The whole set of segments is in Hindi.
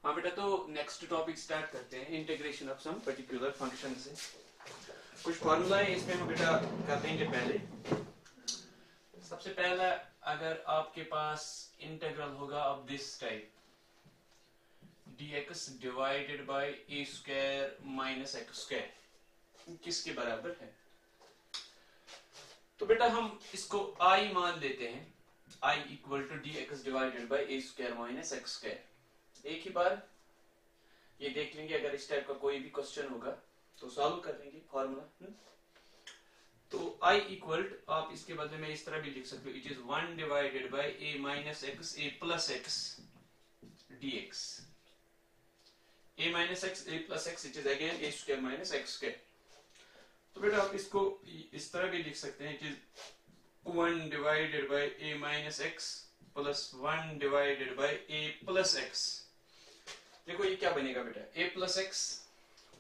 हाँ बेटा, तो नेक्स्ट टॉपिक स्टार्ट करते हैं, integration of some particular function से। कुछ फॉर्मूला है इसमें हम बेटा कर देंगे पहले। सबसे पहला, अगर आपके पास इंटीग्रल होगा of this type dx divided by a square minus x square किसके बराबर है, तो बेटा हम इसको I मान लेते हैं। I equal to dx divided by a square minus x square. एक ही बार ये देख लेंगे, अगर इस टाइप का कोई भी क्वेश्चन होगा तो सॉल्व कर लेंगे फॉर्मूला। तो I इक्वल आप इसके बदले में इस तरह भी लिख सकते हो, it is 1 divided by a minus x a plus x dx। a minus x a plus x it is again a square minus x square. तो बेटा आप इसको इस तरह भी लिख सकते हैं, it is 1 divided by a minus x plus 1 divided by a plus x। देखो ये क्या बनेगा बेटा, a plus x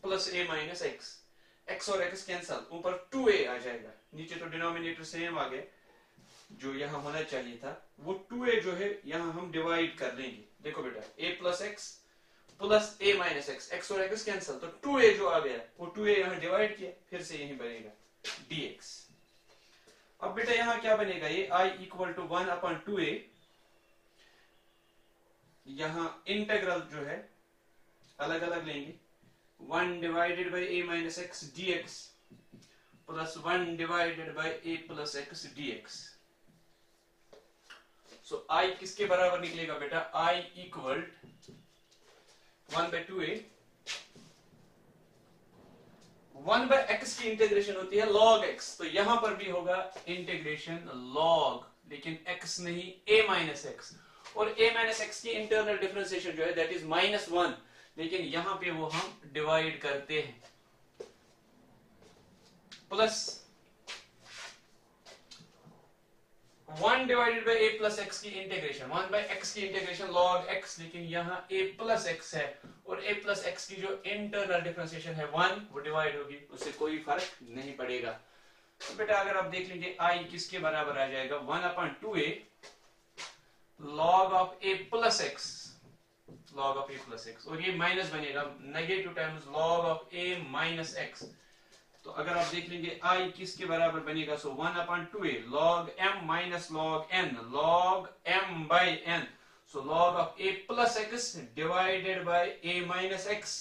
plus a minus x, x और x कैंसल, ऊपर 2a आ जाएगा, नीचे तो डिनोमिनेटर सेम आ गया, जो यहाँ होना चाहिए था वो 2a जो है यहाँ हम डिवाइड कर लेंगे। देखो बेटा a plus x plus a minus x, x और x कैंसल, तो 2a जो आ गया वो 2a यहाँ डिवाइड किया, फिर से यही बनेगा dx। अब बेटा यहाँ क्या बनेगा, ये I equal to 1 upon 2a, यहाँ इंटीग्रल जो है अलग अलग लेंगे, 1 divided by a minus x dx plus 1 divided by a plus x dx। So I किसके बराबर निकलेगा बेटा, I equal 1 by 2a, 1 by x की इंटीग्रेशन होती है log x, तो यहां पर भी होगा इंटीग्रेशन log, लेकिन x नहीं a माइनस एक्स, और a माइनस एक्स की इंटरनल डिफरेंशिएशन जो है दैट इज -1, लेकिन यहां पे वो हम डिवाइड करते हैं, plus 1 divided by a plus x की इंटीग्रेशन, 1 बाय x की इंटीग्रेशन log x, लेकिन यहाँ a प्लस एक्स है, और a प्लस एक्स की जो इंटरनल डिफरेंशिएशन है 1, वो डिवाइड होगी, उससे कोई फर्क नहीं पड़ेगा। तो बेटा अगर आप देख लीजिए I किसके बराबर आ जाएगा, 1 upon 2a log of a plus x, log of a plus x, और ये माइनस बनेगा, negative times log of a minus x. तो अगर आप देख लेंगे I किसके बराबर बनेगा, सो 1 upon 2a log m minus log n, log m by n, so log of a plus x divided by a minus x.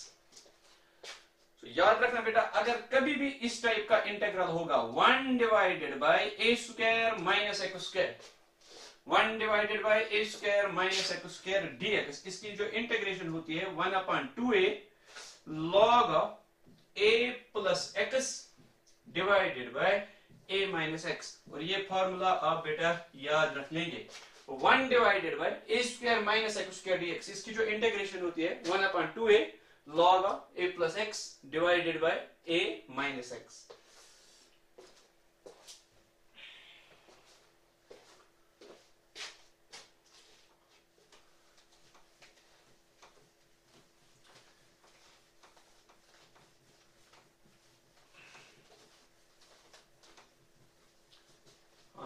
याद रखना बेटा, अगर कभी भी इस टाइप का इंटीग्रल होगा 1 divided by a square minus x square, 1 divided by a square minus x square dx, इसकी जो इंटीग्रेशन होती है 1 upon 2a log of a plus x divided by a minus x, और ये फॉर्मूला आप बेटा याद रख लेंगे, 1 divided by a square minus x square dx, इसकी जो इंटीग्रेशन होती है 1 upon 2a log of a plus x divided by a minus x।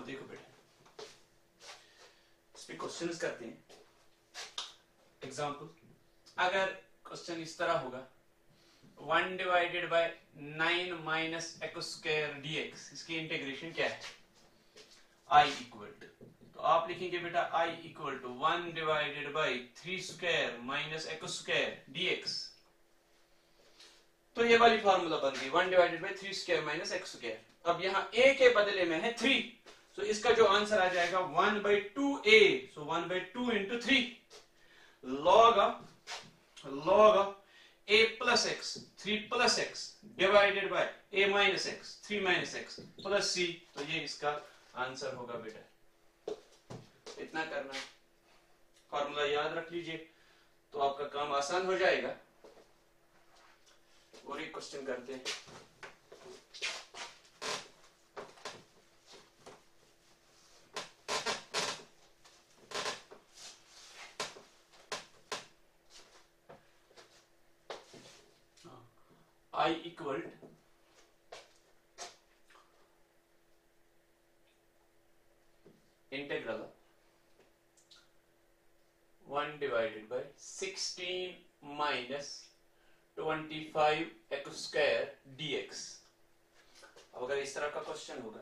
देखो बेटा इसमें क्वेश्चंस करते हैं। एग्जांपल, अगर क्वेश्चन इस तरह होगा 1 divided by 9 minus x square dx, इसकी इंटीग्रेशन क्या है, I इक्वल टू, तो आप लिखेंगे बेटा I equal to 1 divided by 3 square minus x square dx। तो ये वाली फॉर्मूला बन गई 1 divided by 3 square minus x square. अब यहाँ a के बदले में है 3, तो इसका जो आंसर आ जाएगा 1 by 2a, so 1 by 2 into 3 log of a plus x 3 plus x divided by a minus x 3 minus x plus c, तो ये इसका आंसर होगा बेटा। इतना करना है, फॉर्मूला याद रख लीजिए तो आपका काम आसान हो जाएगा। और एक क्वेश्चन करते हैं। I equal integral 1 divided bye 6 16 minus 25x square dx। अब अगर इस तरह का क्वेश्चन होगा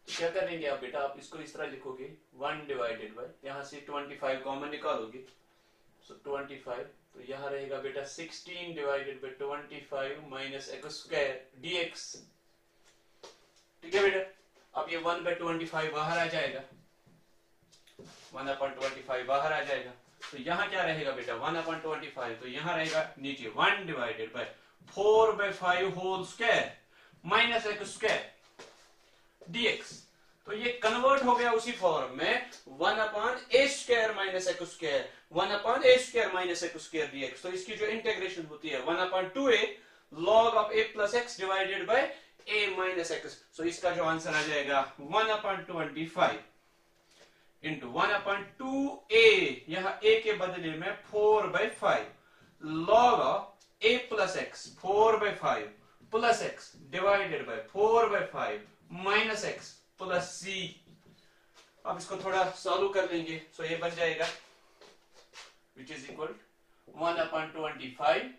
तो क्या करेंगे आप बेटा, आप इसको इस तरह लिखोगे 1 डिवाइडेड बाय, यहां से 25 कॉमन निकालोगे, सो 25, तो यहां रहेगा बेटा 16 divided by 25 minus x square dx। ठीक है बेटा, अब ये 1/25 बाहर आ जाएगा, 1/25 बाहर आ जाएगा, तो यहां क्या रहेगा बेटा 1/25, तो यहां रहेगा नीचे 1 divided by 4/5 whole square minus x square dx। तो ये कन्वर्ट हो गया उसी फॉर्म में 1/a square minus x square, 1/a square minus x square dx। तो इसकी जो इंटीग्रेशन होती है 1/2a log of a plus x divided by a minus x। सो इसका जो आंसर आ जाएगा 1/25 इंटू 1/2a, यहाँ a के बदले में 4/5 log of a plus x 4/5 plus x divided by 4/5 minus x plus c। अब इसको थोड़ा सॉल्व कर लेंगे, सो ये बन जाएगा विच इज इक्वल 1/25,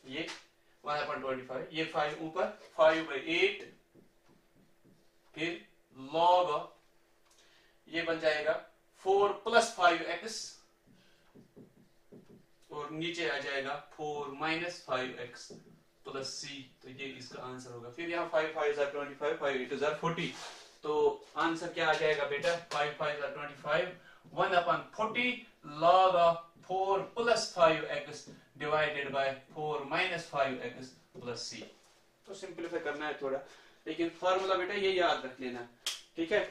ये 1/25, ये 5 ऊपर 5/8, फिर log ये बन जाएगा 4 प्लस 5x और नीचे आ जाएगा 4 माइनस 5x प्लस c। तो ये इसका आंसर होगा। फिर यहाँ 5 5 25, 5 8 40, तो आंसर क्या आ जाएगा बेटा 5 5 25, 1/40 log of 4 plus 5x divided by 4 minus 5x plus c। तो सिंपलीफाई करना है थोड़ा, लेकिन फॉर्मूला बेटा ये याद रख लेना, ठीक है।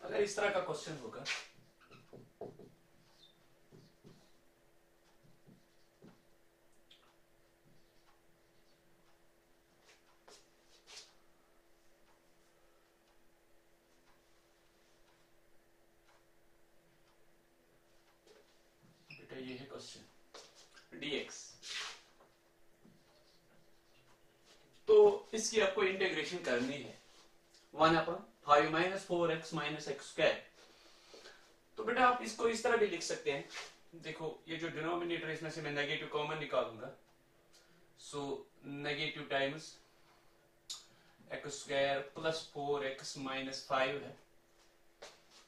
अगर इस तरह का क्वेश्चन होगा बेटा, ये है क्वेश्चन dx, तो इसकी आपको इंटीग्रेशन करनी है 1/5 minus 4x minus x square. तो बेटा आप इसको इस तरह भी लिख सकते हैं, देखो ये जो डिनोमिनेटर इसमें से मैं नेगेटिव कॉमन निकालूंगा, so negative times x square plus 4x minus 5 है,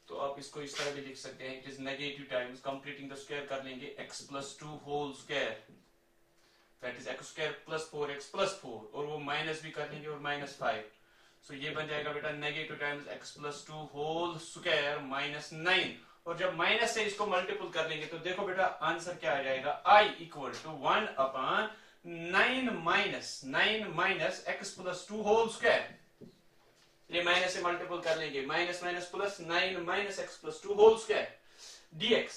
तो आप इसको इस तरह भी लिख सकते हैं, it is negative times completing the square कर लेंगे x plus 2 whole square, that is x square plus 4x plus 4, और वो माइनस भी कर लेंगे और माइनस 5, सो ये बन जाएगा बेटा negative times x plus 2 whole square minus 9, और जब माइनस से इसको मल्टीपल कर लेंगे तो देखो बेटा आंसर क्या आ जाएगा I equal to 1/9 minus x plus 2 whole square. ये माइनस से मल्टीपल कर लेंगे, minus minus plus 9 minus x plus 2 whole square dx।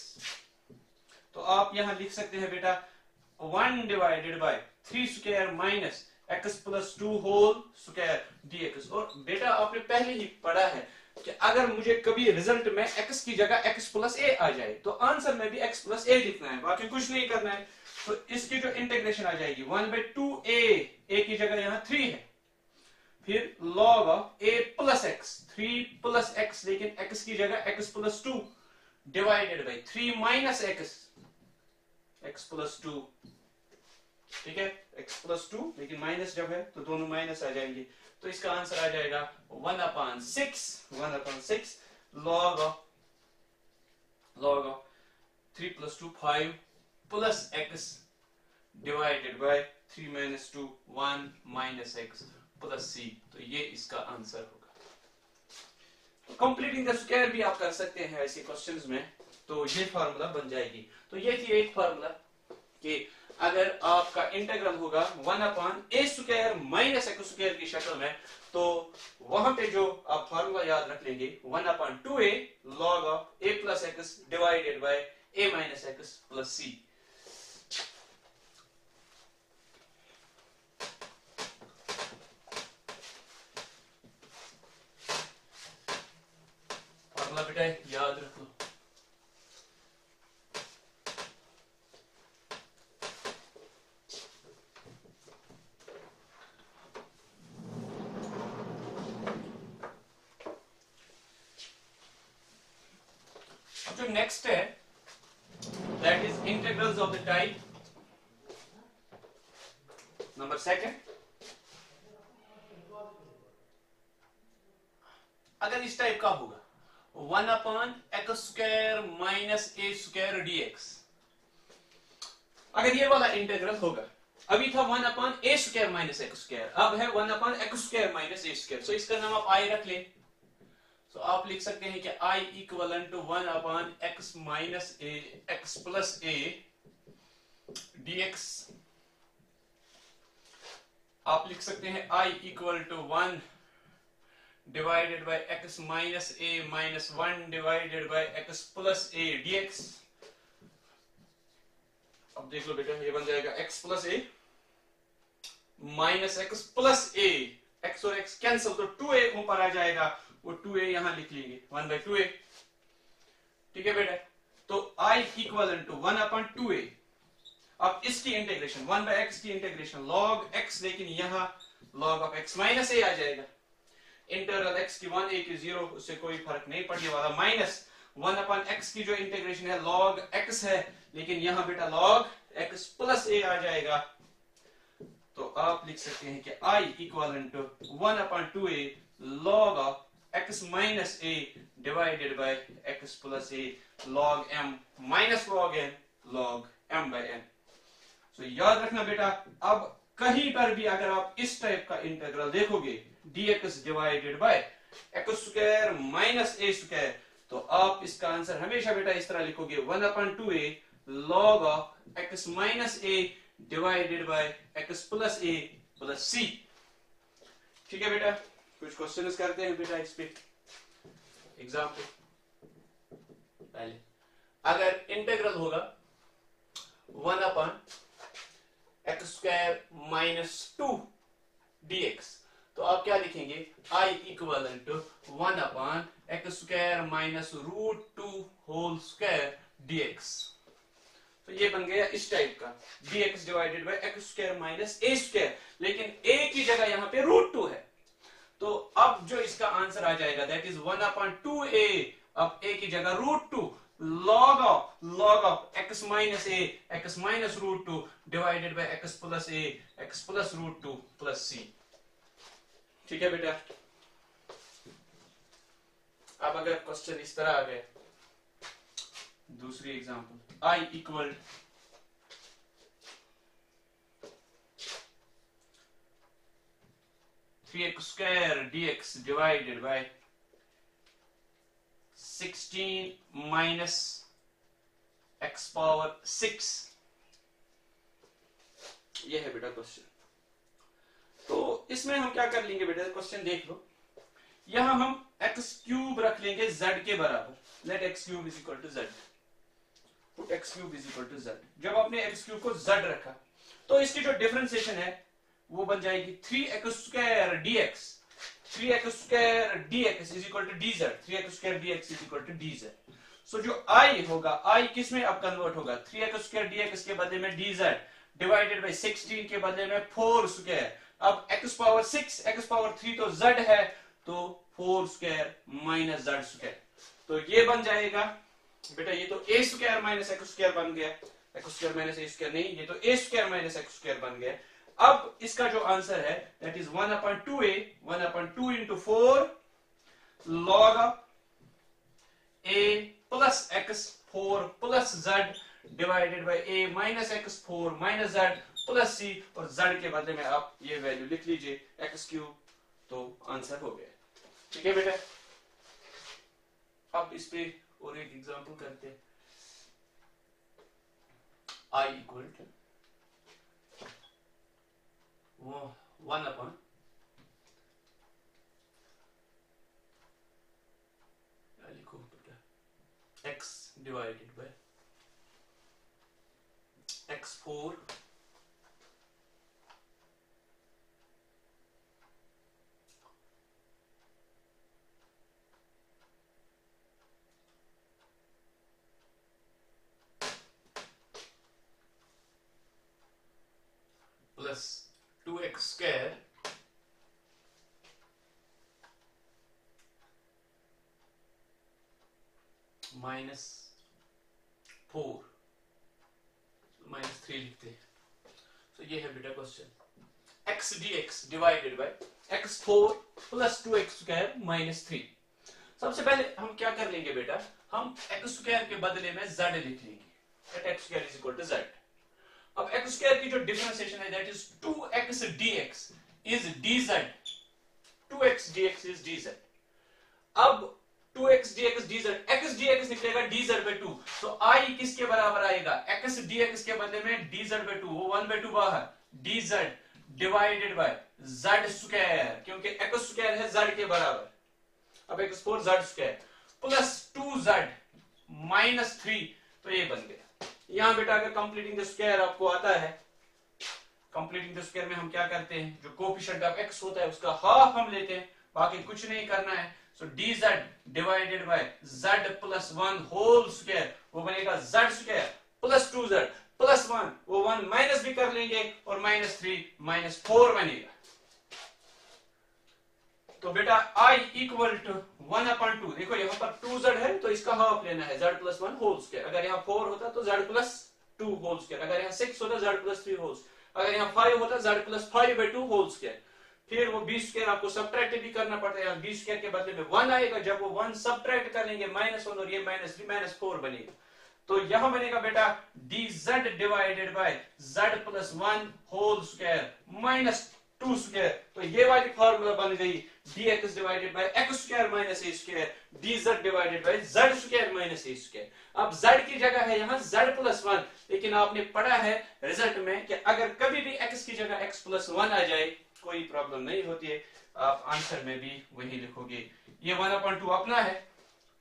तो आप यहां लिख सकते हैं बेटा 1 divided by 3 square minus x plus 2 whole square dx। और बेटा आपने पहले ही पढ़ा है कि अगर मुझे कभी रिजल्ट में x की जगह x प्लस a आ जाए तो आंसर में भी x प्लस a लिखना है, बाकी कुछ नहीं करना है। तो इसकी जो इंटीग्रेशन आ जाएगी 1/2a, a की जगह यहाँ 3 है, फिर log of a plus x, 3 plus x, लेकिन x की जगह x plus 2 divided by 3 minus x plus 2, ठीक है, x प्लस 2, लेकिन माइनस जब है तो दोनों माइनस आ जाएंगे, तो इसका आंसर आ जाएगा 1/6 log of 3 plus 2 5 plus x divided by 3 minus 2 1 minus x plus c। तो ये इसका आंसर होगा। तो कंप्लीटिंग द स्क्वायर भी आप कर सकते हैं ऐसे क्वेश्चंस में, तो ये फार्मूला बन जाएगी। तो ये थी एक फार्मूला कि अगर आपका इंटीग्रल होगा 1/a square minus x square की शक्ल में, तो वहां पे जो आप फार्मूला याद रख लेंगे 1/2a log of a plus x divided by a minus x plus c। Formula बेटा याद रख लो। अब जो नेक्स्ट है that is integrals of the type number second. अगर इस टाइप का होगा 1/x² माइनस a²dx, अगर ये वाला इंटीग्रल होगा, अभी था 1/a² माइनस x², अब है 1/x² माइनस a², सो इसका नाम आप i रख ले। तो आप लिख सकते हैं कि i equal to 1/x minus a x plus a dx। आप लिख सकते हैं i equal to 1 divided by x minus a minus 1 divided by x plus a dx। अब देख लो बेटा, ये बन जाएगा x plus a minus x plus a, x और x कैंसिल तो 2a ऊपर आ जाएगा, वो 2a यहां लिख लेंगे 1/2a। ठीक है बेटा, तो i इक्वलन टू 1/2a। अब इसकी इंटीग्रेशन 1/x की इंटीग्रेशन log x, लेकिन यहां log of x minus a आ जाएगा। इंटीग्रल x की 1 a की 0, उससे कोई फर्क नहीं पड़ने वाला। माइनस 1/x की जो इंटीग्रेशन है log x है, लेकिन यहां बेटा log x प्लस a आ जाएगा। तो आप लिख सकते हैं कि i equal to 1/2a log of x minus a divided by x plus a log m minus log n log m by n। तो याद रखना बेटा, अब कहीं पर भी अगर आप इस टाइप का इंटीग्रल देखोगे dx divided bye x² minus a², तो आप इसका आंसर हमेशा बेटा इस तरह लिखोगे 1/2a log of x minus a divided by x plus a plus c। ठीक है बेटा, कुछ क्वेश्चंस करते हैं बेटा इस पे एग्जाम्पल। पहले अगर इंटीग्रल होगा 1/x² माइनस 2 dx, तो आप क्या लिखेंगे i equal to 1/x² minus √2 whole square dx। तो ये बन गया इस टाइप का dx divided bye x² minus a², लेकिन a की जगह यहां पे √2 है, तो अब जो इसका आंसर आ जाएगा दैट इज 1/2a। अब a की जगह √2 log of x minus a x minus √2 divided by x plus a x plus √2 plus c। ठीक है बेटा, अब अगर क्वेश्चन इस तरह आ गया, दूसरी example i equal (3x² dx divided bye 16 minus x power 6। ये है बेटा क्वेश्चन। तो इसमें हम क्या कर लेंगे बेटा, क्वेश्चन देख लो, यहां हम x³ रख लेंगे z के बराबर। Let x³ is equal to z, put x³ is equal to z। जब आपने x³ को z रखा, तो इसकी जो डिफरेंशिएशन है वो बन जाएगी 3x² dx। 3x² dx is equal to dz। 3x² dx is equal to dz। So जो i होगा, i किस में अब कन्वर्ट होगा, 3x² dx के बदले में dz डिवाइडेड बाय 16 के बदले में 4²। अब x पावर 6 x पावर 3 तो z है, तो 4² माइनस z²। तो ये बन जाएगा बेटा, ये तो a² माइनस x² बन गया, x² माइनस a² नहीं, ये तो a² माइनस x² बन गया। अब इसका जो आंसर है that is 1/2a 1/2 into 4 log a plus x 4 plus z divided by a minus x 4 minus z plus c, और z के बदले में आप ये वैल्यू लिख लीजिए x³, तो आंसर हो गया। ठीक है बेटा, अब इस पे और एक एग्जांपल करते हैं। i इक्वल टू 1 लिखो बेटा x divided by x4 - x square minus 4 -3 लिखते हैं। तो ये है बेटा question. X D x divided bye x4 plus 2x square minus 3। सबसे पहले हम क्या कर लेंगे बेटा, हम एक्स स्क्वायर के बदले में z लिख लेंगे at x square is equal to z। अब एक्स स्क्वायर की जो डिफरेंशिएशन है that is 2x dx is dz, 2x dx is dz। अब 2x dx dz, x dx निकलेगा dz by 2, तो i किसके बराबर आएगा, x dx के बदले में dz by 2, वो 1/2 बाहर, dz divided by z square, क्योंकि x स्क्वायर है z के बराबर। अब x4 z square plus 2z minus 3, तो ये बन गया। यहां बेटा अगर कंप्लीटिंग द स्क्वायर आपको आता है, कंप्लीटिंग द स्क्वायर में हम क्या करते हैं, जो कोफिशिएंट ऑफ x होता है उसका हाफ हम लेते हैं, बाकी कुछ नहीं करना है। So dz divided by z plus 1 whole square, वो बनेगा z square plus 2z plus 1, वो 1 माइनस भी कर लेंगे और माइनस 3 माइनस 4 बनेगा। तो बेटा i इक्वल टू 1/2, देखो यहाँ पर 2z है तो इसका हाफ लेना है, z प्लस 1 होल स्क्वायर। अगर यहाँ 4 होता तो z प्लस 2 होल स्क्वायर, अगर यहाँ 6 होता z प्लस 3 होल, अगर यहाँ 5 होता z प्लस 5/2 होल स्क्वायर। फिर वो b स्क्वायर आपको सब्ट्रैक्ट भी करना पड़ता है, यहाँ b स्क्वायर के बदले में 1 आएगा, जब वो 1 सब्ट्रैक्ट करेंगे -1 और ये -3 -4 बनेगा। तो यहां बनेगा बेटा dz divided by z plus 1 whole square minus 2 square, तो ये वाली फॉर्मूला बन गई dx divided by x square minus a square, dz divided by z square minus a square. अब z की जगह है यहाँ z प्लस 1, लेकिन आपने पढ़ा है रिजल्ट में कि अगर कभी भी x की जगह x प्लस 1 आ जाए कोई प्रॉब्लम नहीं होती है, आप आंसर में भी वही लिखोगे। ये 1/2 अपना है,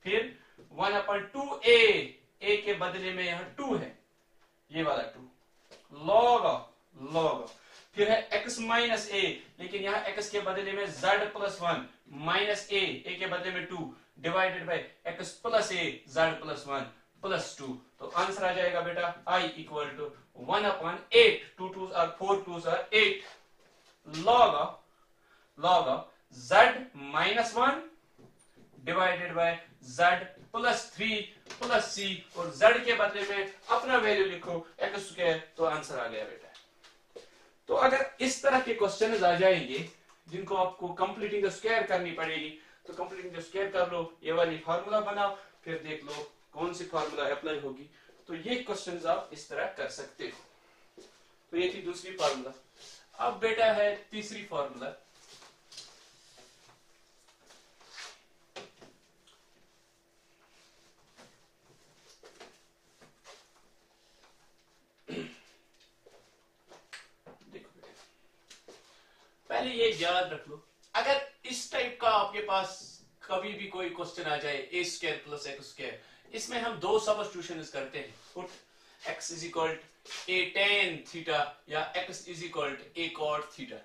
फिर 1/2a, a के बदले में यहाँ 2 है, ये वाला 2 log, फिर है x माइनस a, लेकिन यहाँ x के बदले में z प्लस 1 माइनस a के बदले में 2 divided by x plus a z plus 1 plus 2। तो आंसर आ जाएगा बेटा i equal to 1/8, 2 2s are 4 2s are 8 log of z minus 1 divided by z plus 3 plus c, और z के बदले में अपना वैल्यू लिखो x स्क्वायर, तो आंसर आ गया बेटा। तो अगर इस तरह के क्वेश्चन आ जाएंगे जिनको आपको कंप्लीटिंग द स्क्वायर करनी पड़ेगी, तो कंप्लीटिंग द स्क्वायर कर लो, ये वाली फार्मूला बनाओ, फिर देख लो कौन सी फार्मूला अप्लाई होगी। तो ये क्वेश्चंस आप इस तरह कर सकते हो। तो ये थी दूसरी फार्मूला। अब बेटा है तीसरी फार्मूला। देखो बेटा, पहले ये याद रख लो, अगर इस टाइप का आपके पास कभी भी कोई क्वेश्चन आ जाए a square plus x square, इसमें हम दो सब्स्टिट्यूशन करते हैं, put x is equal a tan theta या x is equal a cot theta,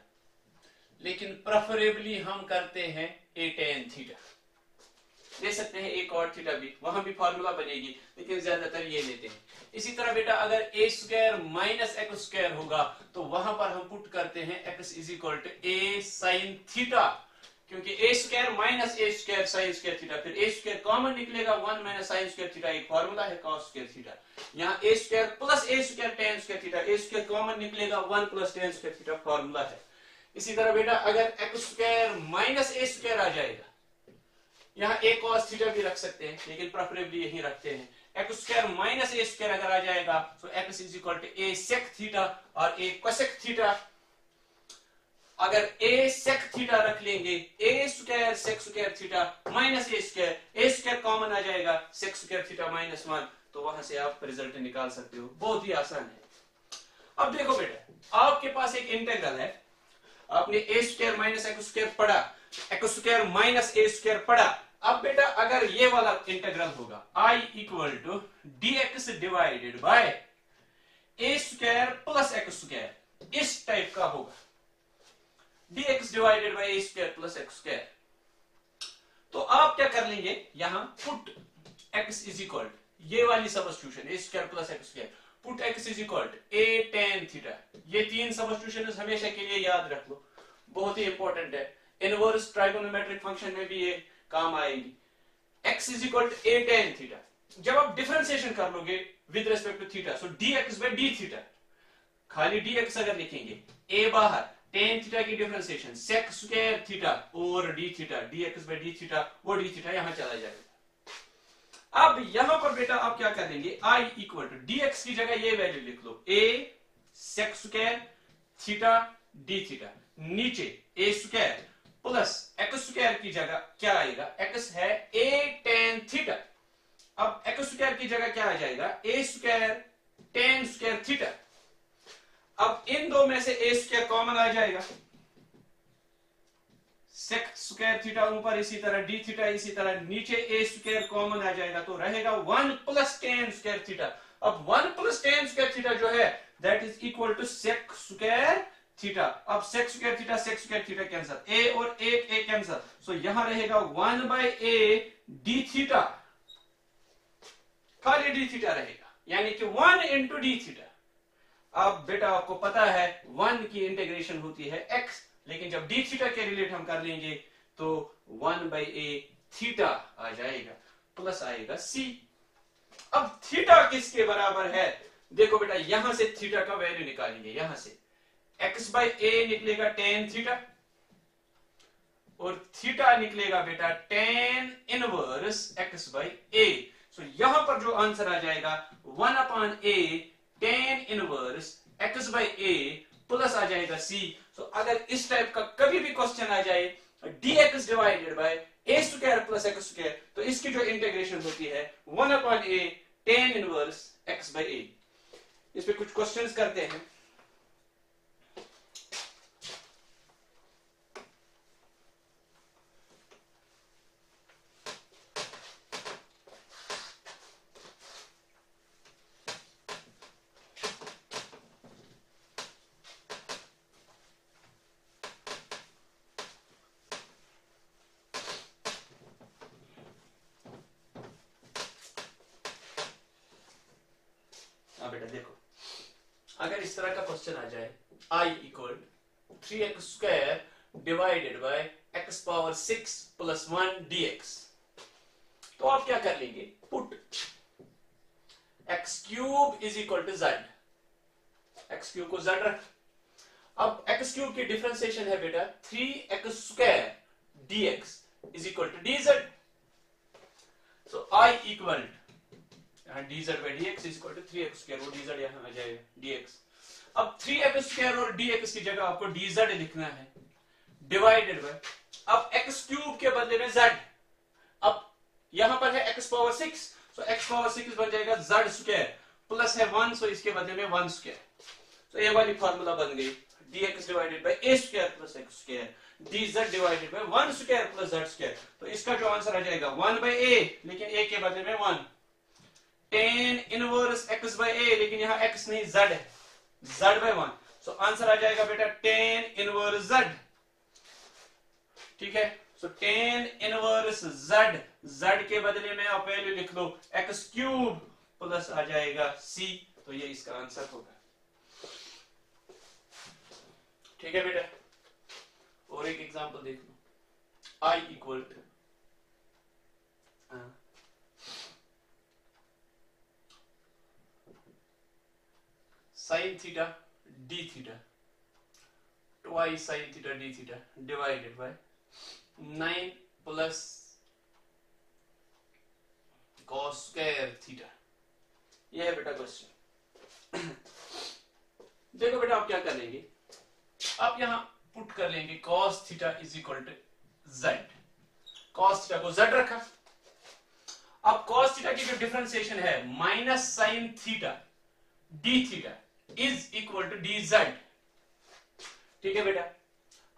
लेकिन प्रेफरेबली हम करते हैं a tan थीटा। ले सकते हैं a cot थीटा भी, वहां भी फार्मूला बनेगी, लेकिन ज्यादातर ये लेते हैं। इसी तरह बेटा अगर a square minus x square होगा तो वहां पर हम पुट करते हैं x is equal a sin theta, क्योंकि a square minus a square sine square theta, फिर a स्क्वायर कॉमन निकलेगा 1 माइनस साइन स्क्वायर थीटा, एक फार्मूला है cos स्क्वायर थीटा। यहाँ a square plus a square tan square theta, a square common निकलेगा 1 plus tan square theta, formula है। इसी तरह बेटा अगर x square minus a square आ जाएगा, यहाँ a cos थीटा भी रख सकते हैं, लेकिन प्रेफरेबली यही रखते हैं। x square minus a square अगर आ जाएगा तो x is equal to a sec theta और a cosec थीटा। अगर a sec थीटा रख लेंगे, a square sec square theta minus a square common आ जाएगा, sec स्क्वायर थीटा माइनस 1, तो वहां से आप रिजल्ट निकाल सकते हो, बहुत ही आसान है। अब देखो बेटा, आपके पास एक इंटीग्रल है, आपने a square minus x square पढ़ा, x square minus a square पढ़ा। अब बेटा अगर ये वाला इंटीग्रल होगा i equal to dx divided by a square plus x square, इस टाइप का होगा, dx divided by a square plus x square. तो आप क्या कर लेंगे, यहां पुट x इज इक्वल, ये वाली substitution a square plus x square, put x is equal to a tan theta. ये तीन सब्स्टिट्यूशंस हमेशा के लिए याद रख लो, बहुत ही इंपॉर्टेंट है। इनवर्स ट्राइगोनोमेट्रिक फंक्शन में भी ये काम आएगी। x is equal to a tan theta. जब आप डिफरेंशिएशन कर लोगे with respect to theta, so dx by d theta, खाली dx अगर लिखेंगे, a बाहर, tan थीटा की डिफरेंशिएशन sec स्क्वायर थीटा और d theta, dx by d theta, वो d थीटा यहां चला जाएगा। अब यहां पर बेटा आप क्या कर देंगे, i इक्वल टू dx की जगह ये वैल्यू लिख लो, a sec square theta d theta, नीचे a square plus x square की जगह क्या आएगा, x है a tan थीटा। अब x स्क्वायर की जगह क्या आ जाएगा, a square tan square theta. अब इन दो में से a स्क्वायर कॉमन आ जाएगा, sec स्क्वायर थीटा ऊपर, इसी तरह d थीटा, इसी तरह नीचे a स्क्वायर कॉमन आ जाएगा, तो रहेगा 1 प्लस tan स्क्वायर थीटा। अब 1 प्लस tan स्क्वायर थीटा जो है that is equal to sec square theta. अब sec square theta cancel, a और a कैंसिल, सो यहां रहेगा 1 बाय a d थीटा, खाली d थीटा रहेगा, यानी कि 1 इंटू d थीटा। अब बेटा आपको पता है 1 की इंटीग्रेशन होती है x, लेकिन जब d थीटा के रिलेट हम कर लेंगे तो 1 बाई a थीटा आ जाएगा, प्लस आएगा c। अब थीटा किसके बराबर है, देखो बेटा यहां से थीटा का वैल्यू निकालेंगे, यहां से x बाई a निकलेगा tan थीटा और थीटा निकलेगा बेटा tan inverse x by a। So यहां पर जो आंसर आ जाएगा 1 upon a tan inverse x by a plus आ जाएगा c। सो अगर इस टाइप का कभी भी क्वेश्चन आ जाए dx divided by a square plus x square, तो इसकी जो इंटीग्रेशन होती है 1 upon a tan inverse x by a। इस पे कुछ क्वेश्चंस करते हैं। बेटा देखो, अगर इस तरह का क्वेश्चन आ जाए i equal 3x square divided by x power 6 plus 1 dx, तो आप क्या कर लेंगे, put x cube is equal to z, x cube को z रख। अब x क्यूब की डिफरेंशिएशन है बेटा 3x square dx is equal to dz। So i equal dz by dx is equal to 3x square, वो dz यहां आ जाएगा dx। अब 3x स्क्वायर और dx की जगह आपको dz लिखना है, डिवाइडेड बाय, अब x क्यूब के बदले में z, अब यहां पर है x पावर 6, सो x पावर 6 बन जाएगा z स्क्वायर, प्लस है 1, सो इसके बदले में 1 स्क्वायर। तो ये वाली फार्मूला बन गई dx divided by a square plus x square, dz divided by 1 square plus z square. तो इसका जो आंसर आ जाएगा 1 बाय a, लेकिन a के बदले में 1, tan inverse x by a, लेकिन यहां x नहीं z है, z बाय 1। सो आंसर आ जाएगा बेटा tan इनवर्स z, ठीक है। So tan inverse z, z के बदले में आप वैल्यू लिख लो x क्यूब प्लस आ जाएगा c, तो ये इसका आंसर होगा, ठीक है बेटा। और एक एग्जांपल देख लो, i equal to sin theta d theta twice sin theta d theta divided by 9 plus cos square theta. ये है बेटा क्वेश्चन। देखो बेटा आप क्या कर लेंगे, आप यहां पुट कर लेंगे cos theta is equal to z, cos theta को z रखा। अब cos थीटा की जो डिफरेंशिएशन है minus sin theta d theta is equal to dz, ठीक है बेटा।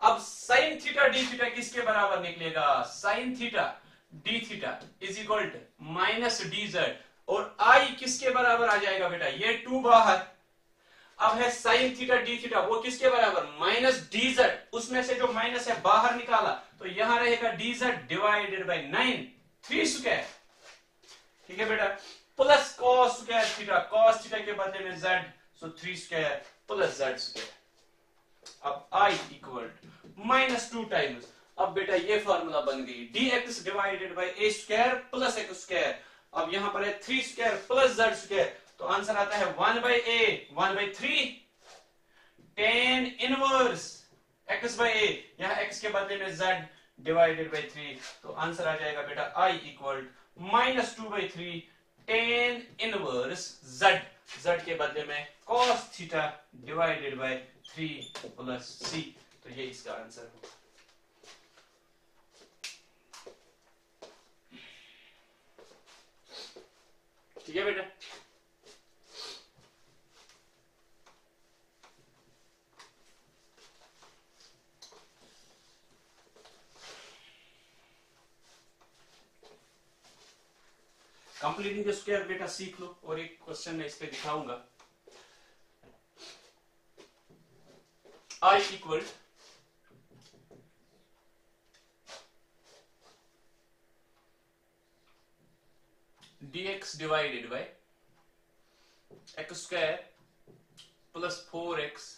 अब sin थीटा d थीटा किसके बराबर निकलेगा, sin theta d theta is equal to minus dz, और i किसके बराबर आ जाएगा बेटा, ये 2 बाहर। अब है sin थीटा d थीटा, वो किसके बराबर, माइनस dz, उसमें से जो माइनस है बाहर निकाला, तो यहां रहेगा dz डिवाइडेड बाय 9 3 स्क्वायर, ठीक है बेटा। Plus cos square theta, cos theta के बदले में z, सो 3 स्क्वायर प्लस z स्क्वायर। अब I इक्वल माइनस 2 टाइम्स, अब बेटा ये फॉर्मूला बन गई dx divided by a square plus x square. अब यहां पर है 3 स्क्वायर प्लस z स्क्वायर, तो आंसर आता है 1 by a 1 by 3 tan inverse x by a, यहां x के बदले में z डिवाइडेड बाई 3, तो आंसर आ जाएगा बेटा I equal minus 2 by 3 tan inverse z, z के बदले में cos theta divided by 3 plus c, तो ये इसका आंसर होगा। ठीक है बेटा। कंप्लीटिंग द स्क्वायर बेटा सीख लो, और एक क्वेश्चन मैं इस पे दिखाऊंगा। I equal dx divided by x square plus 4x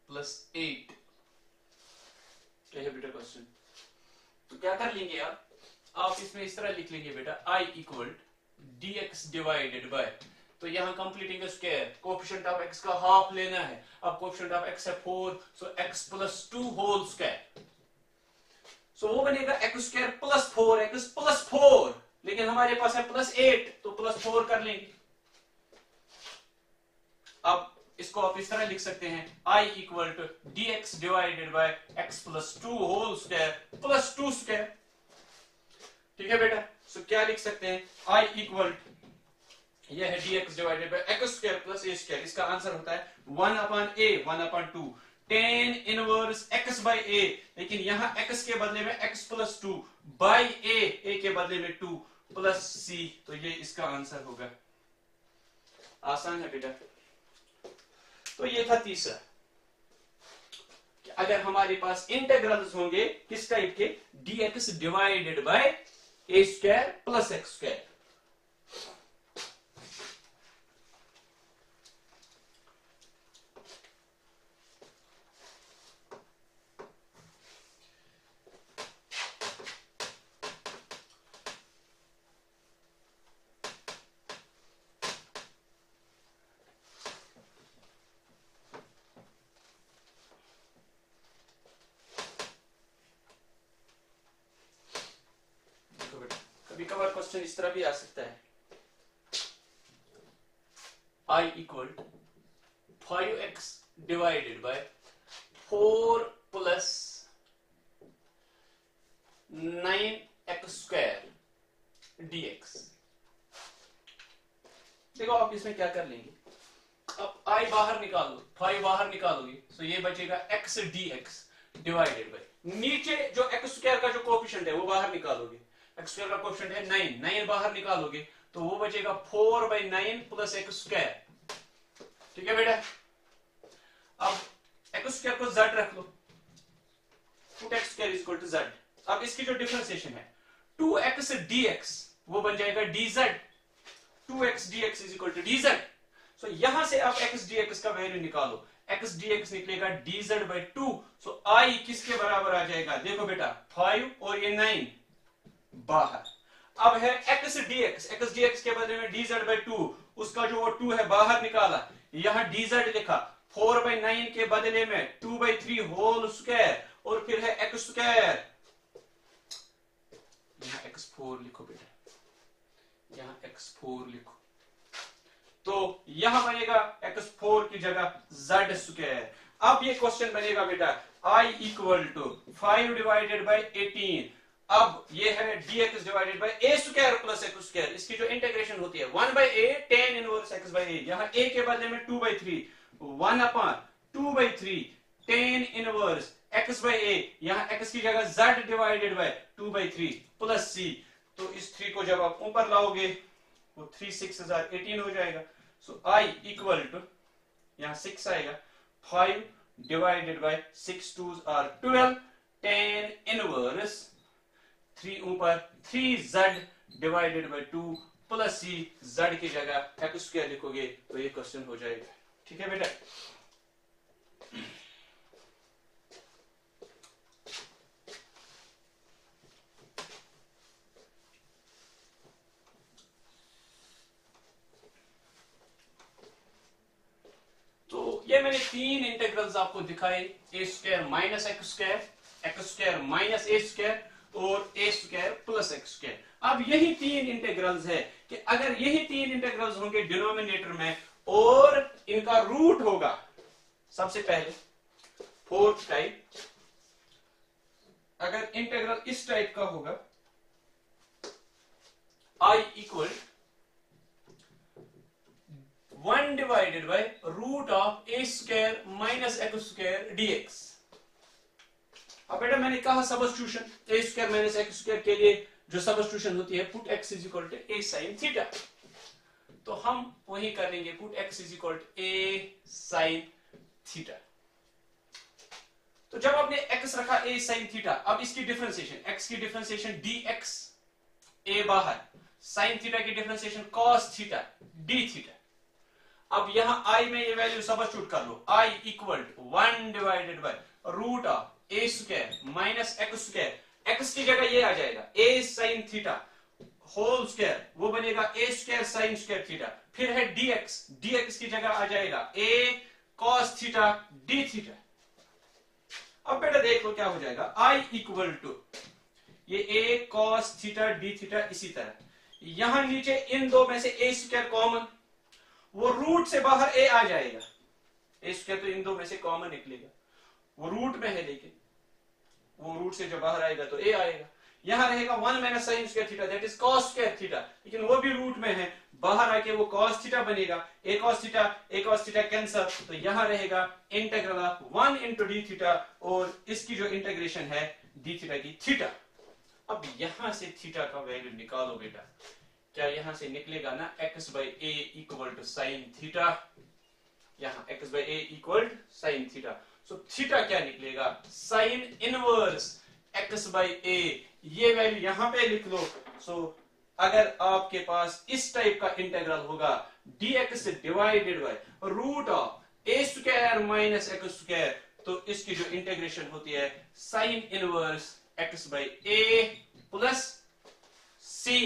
plus 8, क्या है बेटा क्वेश्चन। तो क्या कर लेंगे आप इसमें इस तरह लिख लेंगे बेटा I equal dx divided bye, तो यहां completing square coefficient of x का हाफ लेना है। अब कोएफिशिएंट ऑफ x है 4, सो x plus 2 whole square, so वो बनेगा x square plus 4x plus 4, लेकिन हमारे पास है प्लस 8, तो प्लस 4 कर लेंगे। अब इसको आप इस तरह लिख सकते हैं I equal to dx divided by x plus 2 whole square plus 2 square. ठीक है बेटा, सो क्या लिख सकते हैं I इक्वल, यह है dx divided by x square plus a square, इसका आंसर होता है 1 upon a 1 upon 2 tan inverse x by a, लेकिन यहां x के बदले में x प्लस 2 बाय a के बदले में 2 प्लस c, तो ये इसका आंसर होगा। आसान है बेटा। तो ये था तीसरा, कि अगर हमारे पास इंटेग्रल्स होंगे किस टाइप के, dx divided by a square plus x square. कभी कभार क्वेश्चन इस तरह भी आ सकता है, I equal 5x divided by 4 plus 9x square dx। देखो आप इसमें क्या कर लेंगे, अब I बाहर निकाल लो, 5 बाहर निकालोगे, तो ये बचेगा x dx डिवाइडेड बाय, नीचे जो x स्क्वायर का जो कोएफिशिएंट है वो बाहर निकालोगे, x स्क्वायर का कोएफिशिएंट है 9, 9 बाहर निकालोगे तो वो बचेगा 4 बाई 9 प्लस x स्क्वायर। ठीक है बेटा, अब x स्क्वायर को z रख लो, 2x square is equal to z। अब इसकी जो डिफरेंशिएशन है 2x dx वो बन जाएगा dz, 2x dx is equal to dz। So यहां से आप x dx का वैल्यू निकालो, x dx निकलेगा dz बाई 2, सो I किसके बराबर आ जाएगा, देखो बेटा 5 और ये 9 बाहर। अब है x dx के बदले में dz बाई 2, उसका जो वो 2 है बाहर निकाला, यहां dz लिखा, 4 बाई 9 के बदले में 2 बाई 3 होल स्क्वायर, और फिर है x स्क्वायर, यहां x4 लिखो बेटा, यहां x4 लिखो, तो यहां बनेगा x4 की जगह z स्क्वायर। अब ये क्वेश्चन बनेगा बेटा I equal to 5 divided by 18, अब ये है dx divided by a square plus x square, इसकी जो इंटीग्रेशन होती है 1 by a tan inverse x by a, यहां a के बदले में 2 by 3 1 upon 2 by 3 tan inverse x by a, यहां x की जगह z divided by 2 by 3 plus c, तो इस 3 को जब आप ऊपर लाओगे वो 3 6 18 हो जाएगा। सो I इक्वल टू, यहां 6 आएगा, 5 divided by 6 2s are 12 tan inverse 3 ऊपर 3z divided by 2 plus C, Z की जगह एक्स स्क्वायर लिखोगे तो ये क्वेश्चन हो जाएगा। ठीक है बेटा। तो ये मैंने 3 इंटेग्रल्स आपको दिखाए, A square minus x square minus A square और A square plus x square. अब यही 3 इंटेग्रल्स है कि अगर यही 3 इंटेग्रल्स होंगे डिनोमिनेटर में और इनका रूट होगा, सबसे पहले फोर्थ टाइप, अगर इंटेग्रल इस टाइप का होगा, I equal 1 divided by root of A square minus x square dx. अब बेटा मैंने कहा substitution, A square minus x square के लिए जो सबस्टिट्यूशन होती है, put X is equal to A sine theta. तो हम वही करेंगे, put X is equal to A sine theta. तो जब आपने एक्स रखा ए साइन थीटा, अब इसकी डिफरेंशिएशन, एक्स की डिफरेंशिएशन डी एक्स, ए बाहर, साइन थीटा की differentiation cos theta D theta. अब यहां आई में ये वैल्यू सबस्टिट्यूट कर लो, I equal to 1 divided by root of A square minus x square, X की जगह ये आ जाएगा A sine theta whole square, वो बनेगा A square sine square theta. फिर है डीएक्स, डीएक्स की जगह आ जाएगा A cos theta D theta. अब बेटा देख लो क्या हो जाएगा, आई इक्वल टू ये ए कॉस थीटा डी थीटा, इसी तरह यहां नीचे इन दो में से ए स्क्वायर कॉमन, वो रूट से बाहर ए आ जाएगा, ए स्क्वायर तो इन दो में से कॉमन निकलेगा, वो रूट में है लेकिन वो रूट से जो बाहर आएगा तो ए आएगा। यहां रहेगा 1 minus sign square theta that is cos square theta, लेकिन वो भी रूट में है, बाहर आके वो कॉस थीटा बनेगा, ए कॉस थीटा कैंसल, तो यहां रहेगा integral of 1 into D theta और इसकी जो इंटीग्रेशन है डी थीटा की थीटा। अब यहां से थीटा का वैल्यू निकालो बेटा, क्या यहां से निकलेगा ना x by a equal to sine theta, यहां x by a equal sine theta. So theta क्या निकलेगा, sine inverse x by a, ये वैल्यू यहां पे लिख लो। सो अगर आपके पास इस टाइप का इंटीग्रल होगा dx divided by root of A square minus x square, तो इसकी जो इंटीग्रेशन होती है sine inverse x by a plus c.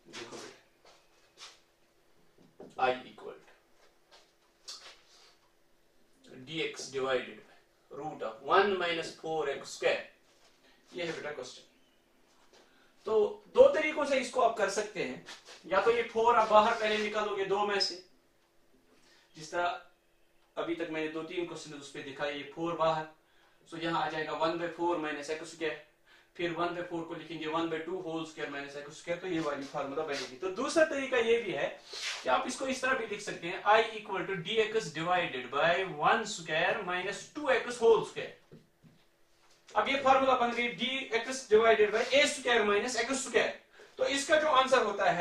देखो बेटा, I equal dx divided by root of 1 minus 4x square, ये है बेटा क्वेश्चन। तो दो तरीकों से इसको आप कर सकते हैं, या तो ये 4 आप बाहर पहले निकालोगे दो में से, जिस तरह अभी तक मैंने 2-3 क्वेश्चन उस पर दिखाई, ये 4 बाहर, सो यहां आ जाएगा 1 बाई 4 माइनस एक्स स्क्वायर, फिर 1 बाई 4 को लिखेंगे 1 by 2 whole square minus x square, तो ये वाली फार्मूला बनेगी। तो दूसरा तरीका ये भी है कि आप इसको इस तरह भी लिख सकते हैं, I equal to d x divided by 1 square minus 2x whole square. अब ये फार्मूला बन गई d x divided by a square minus x square. तो इसका जो आंसर होता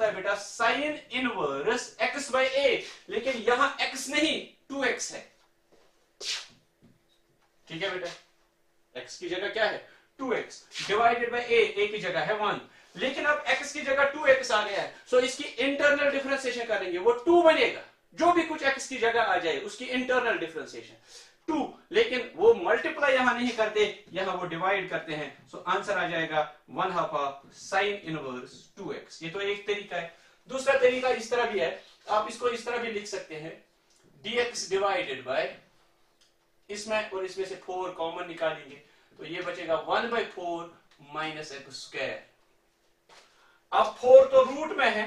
है बेटा sine inverse x by a, लेकिन यहां x नहीं 2x है। ठीक है बेटा, x की जगह क्या है 2x डिवाइडेड बाय a की जगह है 1, लेकिन अब x की जगह 2x आ गया है, सो इसकी इंटरनल डिफरेंशिएशन करेंगे, वो 2 बनेगा, जो भी कुछ x की जगह आ जाए उसकी इंटरनल डिफरेंशिएशन 2, लेकिन वो मल्टीप्लाई यहां नहीं करते, यहां वो डिवाइड करते हैं, सो आंसर आ जाएगा 1/2 साइन इनवर्स 2x। ये तो एक तरीका है। दूसरा तरीका इस तरह भी है, आप इसको इस तरह भी लिख सकते हैं, dx डिवाइडेड बाय, इसमें और इसमें से 4 कॉमन निकालेंगे तो ये बचेगा 1 बाई 4 माइनस एक्स स्क्वायर। अब 4 तो रूट में है,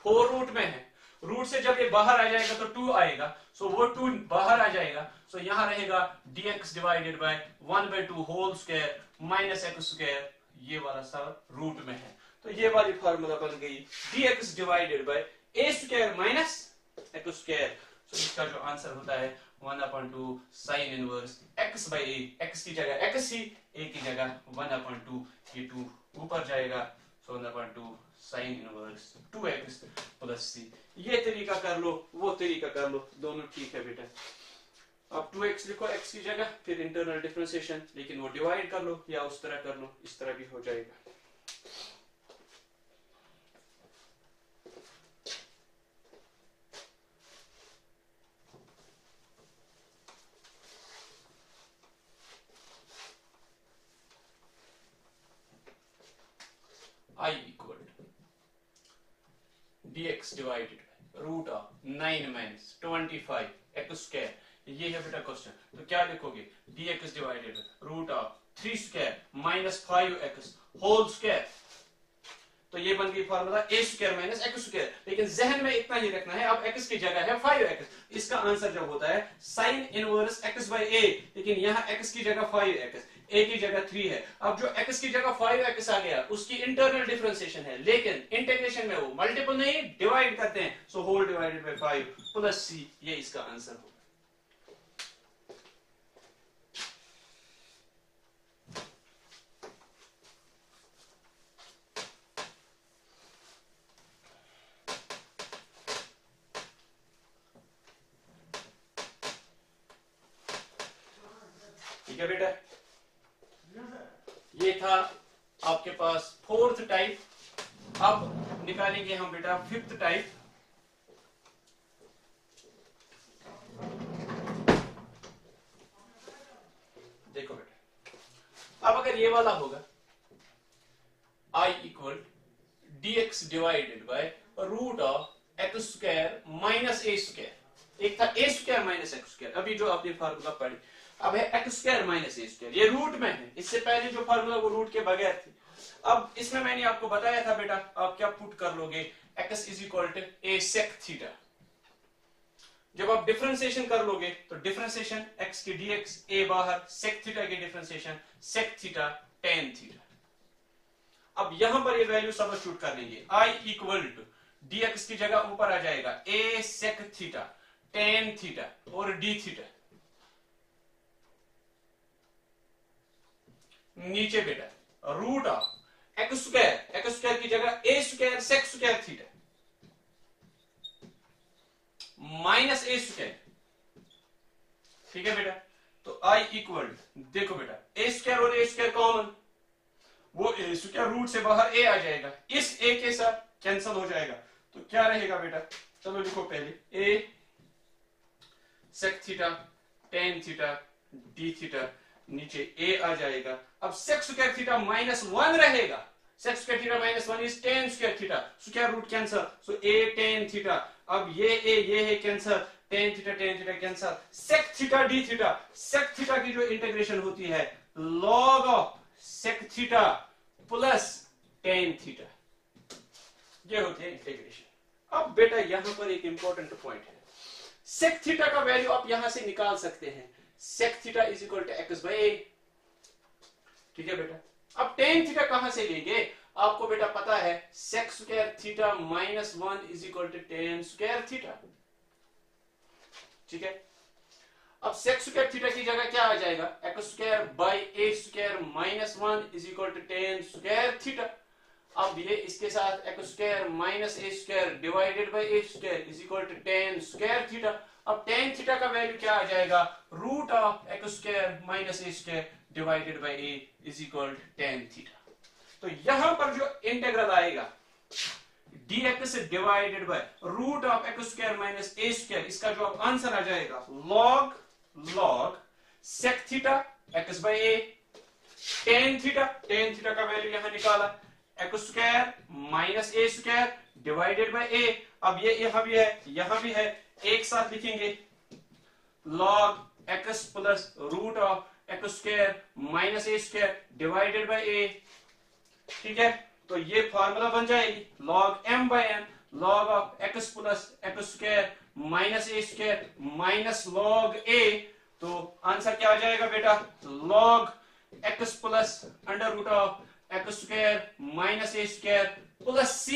4 रूट में है, रूट से जब ये बाहर आ जाएगा तो 2 आएगा, सो वो 2 बाहर आ जाएगा, सो यहां रहेगा dx divided by 1 by 2 whole square minus x square, ये वाला सब रूट में है। तो ये वाली फार्मूला बन गई dx divided by a square minus x square. So इसका जो आंसर होता है 1/2 sine inverse x by a, x की जगह x ही, a की जगह 1/2, ये 2 ऊपर जाएगा, सो 1/2 sine inverse 2x plus c। ये तरीका कर लो, वो तरीका कर लो, दोनों ठीक है बेटा। अब 2x लिखो x की जगह, फिर इंटरनल डिफरेंशिएशन, लेकिन वो डिवाइड कर लो या उस तरह कर लो, इस तरह भी हो जाएगा। I equal to dx divided by root of 9 minus 25 x square, ये है बेटा क्वेश्चन। तो क्या लिखोगे, dx divided root of 3 square minus 5x whole square. तो ये बन गई formula a square minus x square, लेकिन जहन में इतना ही रखना है, अब x की जगह है 5x, इसका आंसर जब होता है sine inverse x by a, लेकिन यहाँ x की जगह 5x, a की जगह 3 है। अब जो x की जगह 5x आ गया उसकी इंटरनल डिफरेंशिएशन है, लेकिन इंटीग्रेशन में वो मल्टीपल नहीं डिवाइड करते हैं, so whole divided by 5 plus c, ये इसका आंसर होगा। ठीक है बेटा, ये था आपके पास 4th टाइप। अब निकालेंगे हम बेटा 5th टाइप। देखो बेटा, अब अगर ये वाला होगा I equal dx divided by root of x square minus A square, एक था a square minus x square, अभी जो आपने फार्मूला पढ़ी, अब है एक्स स्क्वायर माइनस ए स्क्वायर, ये रूट में है, इससे पहले जो फार्मूला वो रूट के बगैर थी। अब इसमें मैंने आपको बताया था बेटा, आप क्या पुट कर लोगे, x is equal to a sec theta. जब आप डिफरेंशिएशन कर लोगे तो डिफरेंशिएशन x की dx, a बाहर, सेक थीटा की differentiation sec theta tan theta. अब यहां पर ये वैल्यू सब्स्टिट्यूट कर लेंगे, i इक्वल टू dx की जगह ऊपर आ जाएगा a sec theta tan theta और d थीटा, नीचे बेटा रूट ऑफ एक्स स्क्वायर की जगह a square sec square theta minus A square. ठीक है बेटा, तो आई इक्वल, देखो बेटा ए स्क्वायर और ए स्क्वायर कॉमन, वो ए स्क्वायर रूट से बाहर ए आ जाएगा, इस ए के साथ कैंसिल हो जाएगा, तो क्या रहेगा बेटा, चलो लिखो पहले a sec theta tan theta D theta, नीचे ए आ जाएगा। अब सेक स्क्वायर थीटा माइनस 1 रहेगा, sec square theta minus 1 is tan square theta, square root cancel, so a tan theta. अब ये है cancel, tan theta cancel, sec theta D theta, sec theta की जो इंटीग्रेशन होती है log of sec theta plus tan theta, ये होती है इंटीग्रेशन। अब बेटा यहां पर एक इंपॉर्टेंट पॉइंट है, सेक थीटा का वैल्यू आप यहां से निकाल सकते हैं, sec theta is equal to x by a. ठीक है बेटा, अब टेन थीटा कहां से लेंगे, आपको बेटा पता है sec square theta minus 1 is equal to tan square theta. ठीक है, अब सेक स्क्वायर थीटा की जगह क्या आ जाएगा, x square by a square minus 1 is equal to tan square theta. अब ये इसके साथ x square minus A square divided by a square is equal to tan square theta. अब टेन थीटा का वैल्यू क्या आ जाएगा, root of x square minus A square divided by a is equal to tan theta. तो यहां पर जो इंटीग्रल आएगा dx divided by root of x square minus A square, इसका जो आंसर आ जाएगा log sec theta x by a tan theta का वैल्यू यहां निकाला, x square minus A square divided by a. अब ये यहां भी है, एक साथ लिखेंगे log x plus root of x square minus A square divided by a. ठीक है, तो ये फार्मूला बन जाएगी log m by n, log of x plus x square minus A square minus log a। तो आंसर क्या आ जाएगा बेटा, log x plus under root of x square minus A square plus c।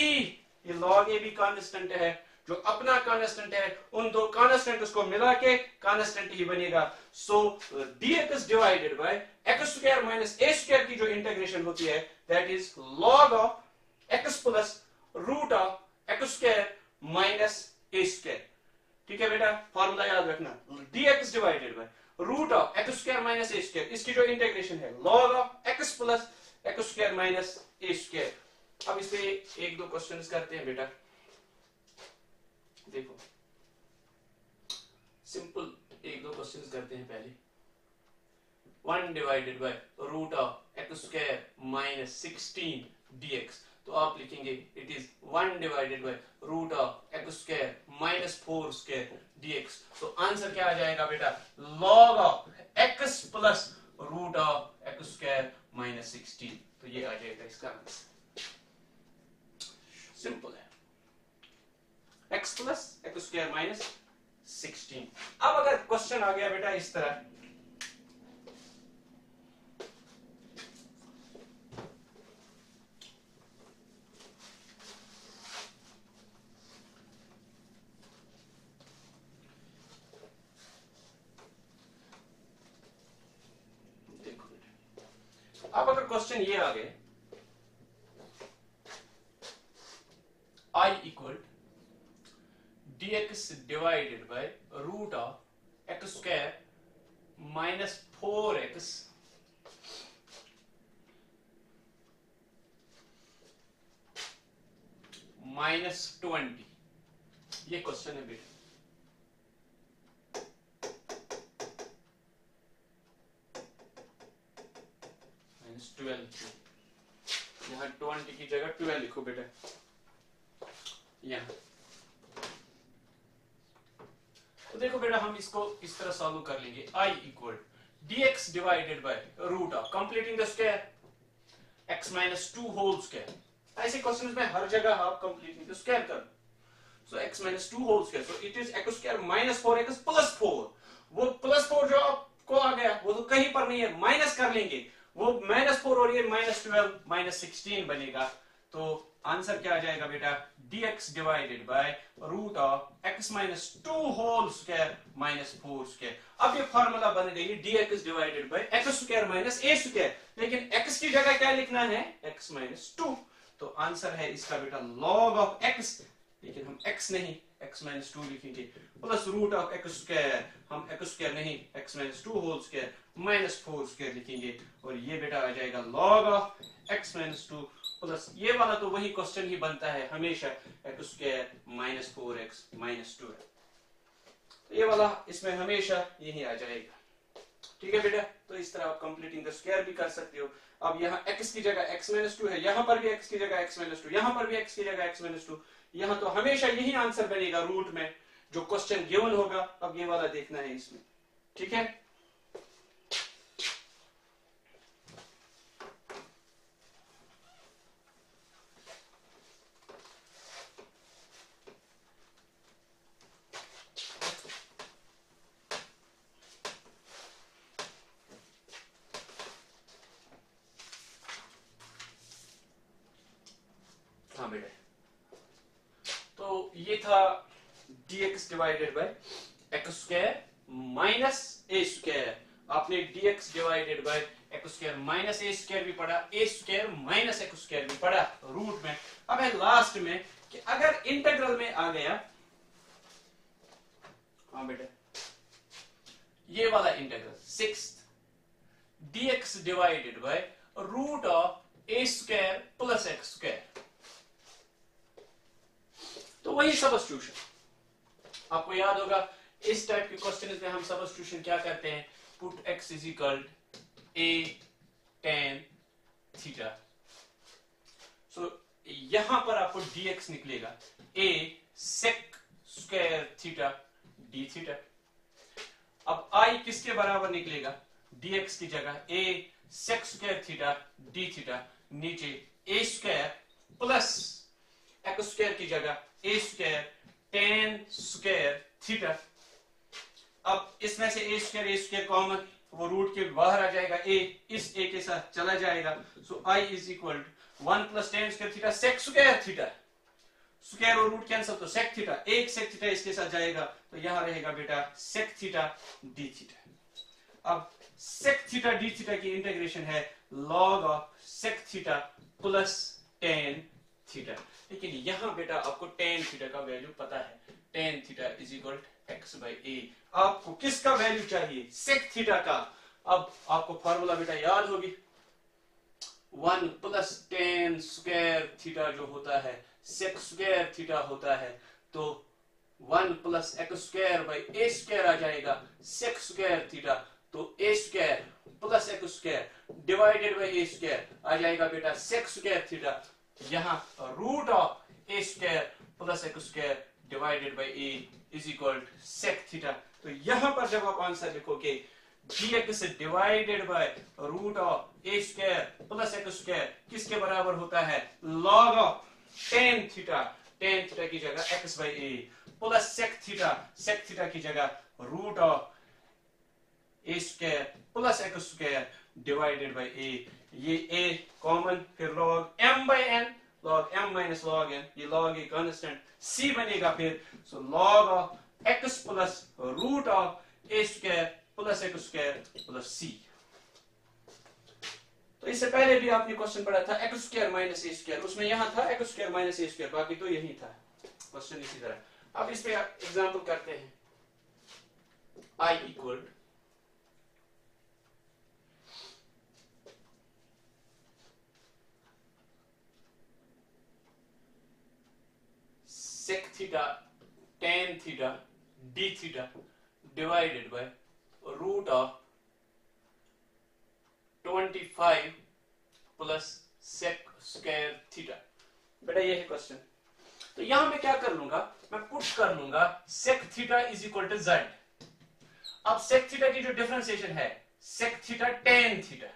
ये log a भी कांस्टेंट है, जो अपना कांस्टेंट है, उन दो कांस्टेंट को मिला के कांस्टेंट ही बनेगा। So dx divided by x square minus A square की जो इंटीग्रेशन होती है that is log of x plus root of x square minus A square. ठीक है बेटा, फॉर्मूला याद रखना, dx divided by root of x square minus A square, इसकी जो इंटीग्रेशन है log of x plus x square minus A square. अब इस पे एक दो क्वेश्चंस करते हैं बेटा, देखो सिंपल एक दो क्वेश्चंस करते हैं। पहले 1 divided by root of x square minus 16 dx, तो आप लिखेंगे it is 1 divided by root of x square minus 4 square dx। तो आंसर क्या आ जाएगा बेटा, log of x plus root of x square minus 16, तो ये आ जाएगा इसका आंसर। सिंपल है, x plus x square minus 16। अब अगर क्वेश्चन आ गया बेटा इस तरह, अब अगर क्वेश्चन ये आ गए I equal dx divided by root of x square minus 4x minus 20, ये क्वेश्चन है बेटा। माइनस 12, यहाँ 20 की जगह 12 लिखो बेटा यहाँ। तो देखो बेटा हम इसको इस तरह सॉल्व कर लेंगे, I equal dx divided by root of completing the square x minus 2 whole square. ऐसे क्वेश्चंस में हर जगह आप कंप्लीटिंग द स्क्वायर कर, so x minus 2 whole square, so it is x square minus 4x plus 4। वो प्लस 4 जो आपको आ गया वो तो कहीं पर नहीं है, माइनस कर लेंगे, वो माइनस 4 और ये माइनस 12 माइनस 16 बनेगा। तो आंसर क्या आ जाएगा बेटा, dx divided by root of x minus 2 whole square minus 4 square. अब ये फॉर्मूला बन गई dx divided by x square minus A square, लेकिन x की जगह क्या लिखना है, x माइनस 2। तो आंसर है इसका बेटा log ऑफ x, लेकिन हम x नहीं x माइनस 2 लिखेंगे, plus root of x square, हम एक्स स्क्वायर नहीं x minus 2 whole square minus 4 square लिखेंगे, और ये बेटा आ जाएगा log of x minus 2 plus ये वाला तो वही क्वेश्चन ही बनता है हमेशा, x square minus 4x minus 2 है, तो ये वाला इसमें हमेशा यही आ जाएगा। ठीक है बेटा, तो इस तरह आप कंप्लीटिंग द स्क्वायर भी कर सकते हो। अब यहाँ x की जगह x माइनस 2 है, यहाँ पर भी x की जगह x माइनस 2, यहाँ पर भी x की जगह x माइनस 2, यहाँ तो हमेशा यही आंसर बनेगा रूट में जो क्वेश्चन गिवन होगा। अब ये वाला देखना है इसमें, ठीक है। हाँ बेटा, तो ये था dx divided by x square minus A square. आपने dx divided by x square minus A square भी पढ़ा, ए स्क्वायर माइनस एक्स स्क्वायर भी पढ़ा रूट में। अब है लास्ट में कि अगर इंटीग्रल में आ गया, हाँ बेटा ये वाला integral 6 dx divided by root of A square plus x square, तो वही सबस्टिट्यूशन। आपको याद होगा इस टाइप के क्वेश्चन में हम सबस्टिट्यूशन क्या करते हैं, put x is equal a tan theta. So यहां पर आपको dx निकलेगा a sec square theta d theta. अब I किसके बराबर निकलेगा, dx की जगह a sec square theta d theta, नीचे a square plus x square की जगह a square ten square theta. अब इसमें से ए स्क्वायर कॉमन, वो रूट के बाहर आ जाएगा, ए इस ए के साथ चला जाएगा, so I is equal 1 plus tan square theta sec square theta, square और रूट कैंसिल, तो सेक थीटा, एक सेक थीटा इसके साथ जाएगा, तो यहां रहेगा बेटा सेक थीटा डी थीटा। अब सेक थीटा डी थीटा की इंटीग्रेशन है log of sec theta plus tan theta. लेकिन यहाँ बेटा आपको टेन थीटा का वैल्यू पता है, tan theta is equal x by a. आपको किसका वैल्यू चाहिए? सेक थीटा का। अब आपको फॉर्मूला बेटा याद होगी, 1 प्लस टेन स्क्वायर थीटा जो होता है सेक स्क्वायर थीटा होता है, तो 1 plus x square by a square आ जाएगा सेक स्क्वायर थीटा, तो a square plus x square divided by a square आ जाएगा बेटा सेक स्क्वायर थीटा। यहाँ root of A square plus x square divided by a is equal sec theta. तो यहाँ पर जब आप आंसर लिखोगे dx divided by root of A square plus x square किसके बराबर होता है? Log of tan theta, tan theta की जगह x by a plus sec theta की जगह root of A square plus x square divided by a. ये ए कॉमन, फिर log m by n, log m minus log n, ये लॉग ए कांस्टेंट c बनेगा फिर। So log of x plus root of A square plus x square plus c। तो इससे पहले भी आपने क्वेश्चन पढ़ा था एक्स स्क्वायर माइनस ए स्क्वायर, उसमें यहां था एक्स स्क्वायर माइनस ए स्क्वायर, बाकी तो यही था क्वेश्चन इसी तरह। अब इस पे एग्जांपल करते हैं। I equal sec theta tan theta d theta divided by root of 25 plus sec square theta। बेटा ये है क्वेश्चन। तो यहां मैं क्या कर लूंगा, मैं पुट कर लूंगा sec theta is equal to z। अब sec theta की जो डिफरेंशिएशन है sec theta tan theta,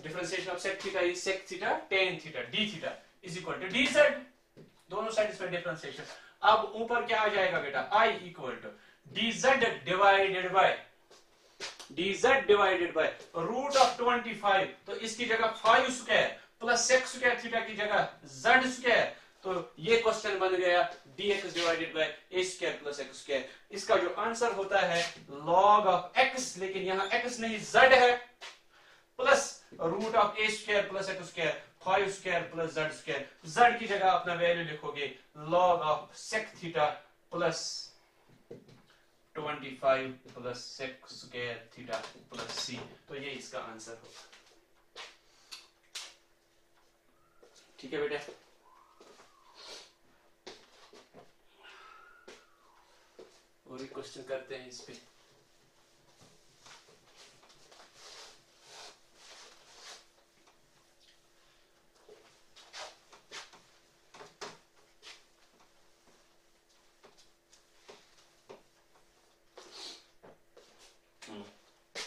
differentiation of sec theta is sec theta tan theta d theta is equal to dz, दोनों साइड पे डिफरेंशिएशन। अब ऊपर क्या आ जाएगा बेटा, I equal to dz divided by root of 25, तो इसकी जगह 5 square plus sec square theta की जगह z स्क्वायर, तो ये क्वेश्चन बन गया dx divided by a square plus x square. इसका जो आंसर होता है लॉग ऑफ x, लेकिन यहाँ x नहीं z है, plus root of a square plus x square 5 square plus z square. z की जगह अपना वैल्यू लिखोगे log of sec theta plus 25 plus sec square theta plus c, तो ये इसका आंसर होगा। ठीक है बेटा। और एक क्वेश्चन करते हैं इस पे।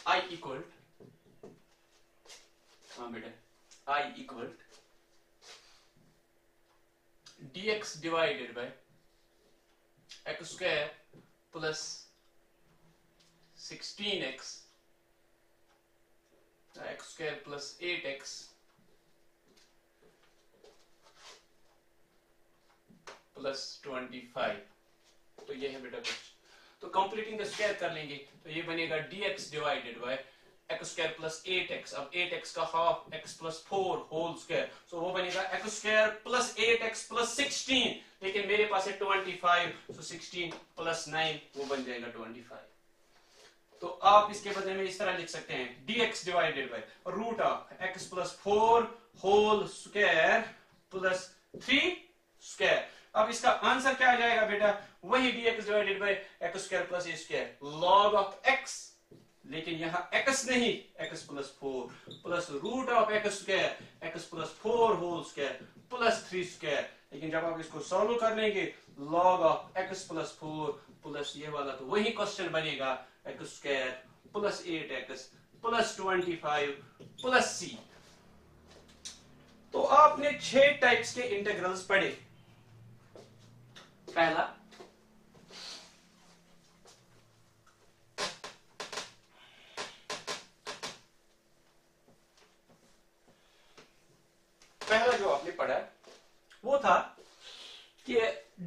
I इक्वल, हाँ बेटा, I equal dx divided by x square plus 16x x square plus 8x plus 25। तो ये है बेटा कुछ, तो कंप्लीटिंग द स्क्वायर कर लेंगे, तो ये बनेगा dx divided by x square plus 8x। अब 8x का half x plus 4 whole square, so वो बनेगा x square plus 8x plus 16, लेकिन मेरे पास है 25, सो 16 प्लस 9 वो बन जाएगा 25। तो आप इसके बदले में इस तरह लिख सकते हैं dx divided by root of x plus 4 whole square plus 3 square. अब इसका आंसर क्या आ जाएगा बेटा, वही dx divided by x square plus a square log of x, लेकिन यहाँ x नहीं, x plus 4 plus root of x square x plus 4 whole square plus 3 square. लेकिन जब आप इसको सॉल्व कर लेंगे log of x plus 4 plus ये वाला, तो वही क्वेश्चन बनेगा x square plus 8x plus 25 plus c। तो आपने 6 टाइप्स के इंटीग्रल्स पढ़े। पहला जो आपने पढ़ा वो था कि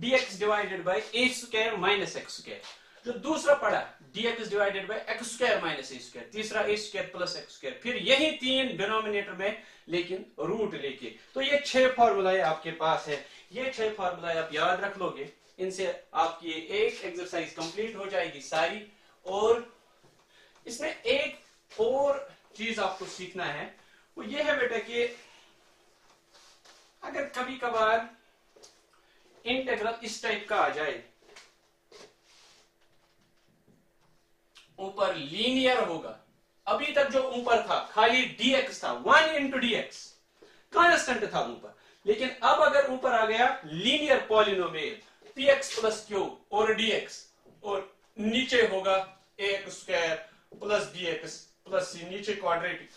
dx divided by a square minus x square. जो दूसरा पड़ा dx divided by x square minus A square, तीसरा ए स्क्वायर प्लस एक्स स्क्वायर, फिर यही तीन डिनोमिनेटर में लेकिन रूट लेके। तो ये 6 फॉर्मूलाए आपके पास है, ये 6 फॉर्मूलाए आप याद रख लोगे, इनसे आपकी एक एक्सरसाइज कंप्लीट हो जाएगी सारी। और इसमें एक और चीज आपको सीखना है, वो ये है बेटा कि अगर कभी कभार इंटीग्रल इस टाइप का आ जाए, ऊपर लीनियर होगा, अभी तक जो ऊपर था खाली dx था, 1 इंटू dx कांस्टेंट था ऊपर, लेकिन अब अगर ऊपर आ गया linear polynomial px plus Q और dx, और नीचे होगा ax square plus dx plus c, नीचे क्वाड्रेटिक,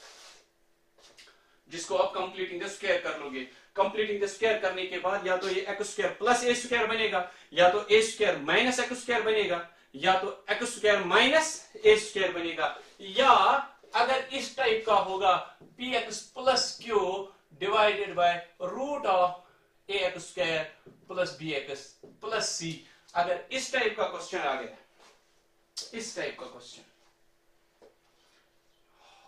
जिसको आप कंप्लीटिंग द स्क्वायर कर लोगे। कंप्लीटिंग द स्क्वायर करने के बाद या तो ये x square plus a square बनेगा, या तो a square minus x square बनेगा, या तो एक्स स्क्वायर माइनस ए स्क्वायर बनेगा, या अगर इस टाइप का होगा p x plus q divided by root of a x square plus b x plus c. अगर इस टाइप का क्वेश्चन आ गया, इस टाइप का क्वेश्चन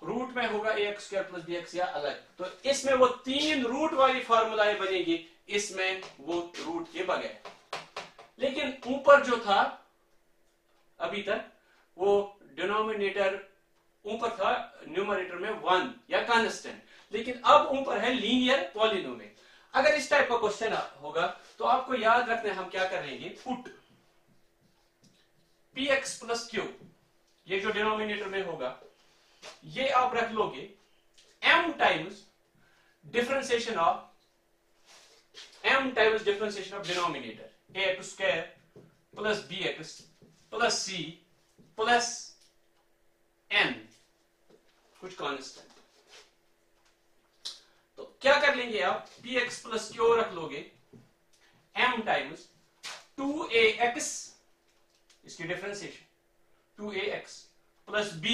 रूट में होगा a x square plus b x या अलग, तो इसमें वो 3 रूट वाली फॉर्मूलाएं बनेगी, इसमें वो रूट के बगैर। लेकिन ऊपर जो था अभी तक वो डिनोमिनेटर ऊपर था न्यूमरेटर में 1 या कांस्टेंट, लेकिन अब ऊपर है लीनियर पॉलिनोमियल। अगर इस टाइप का क्वेश्चन होगा तो आपको याद रखना है हम क्या कर लेंगे, put P x plus Q, ये जो डिनोमिनेटर में होगा ये आप रख लोगे m times differentiation of denominator a x square plus b x plus c plus n कुछ कांस्टेंट। तो क्या कर लेंगे आप, पी एक्स प्लस क्यू रख लोगे m टाइम्स 2ax, इसकी differentiation 2ax plus b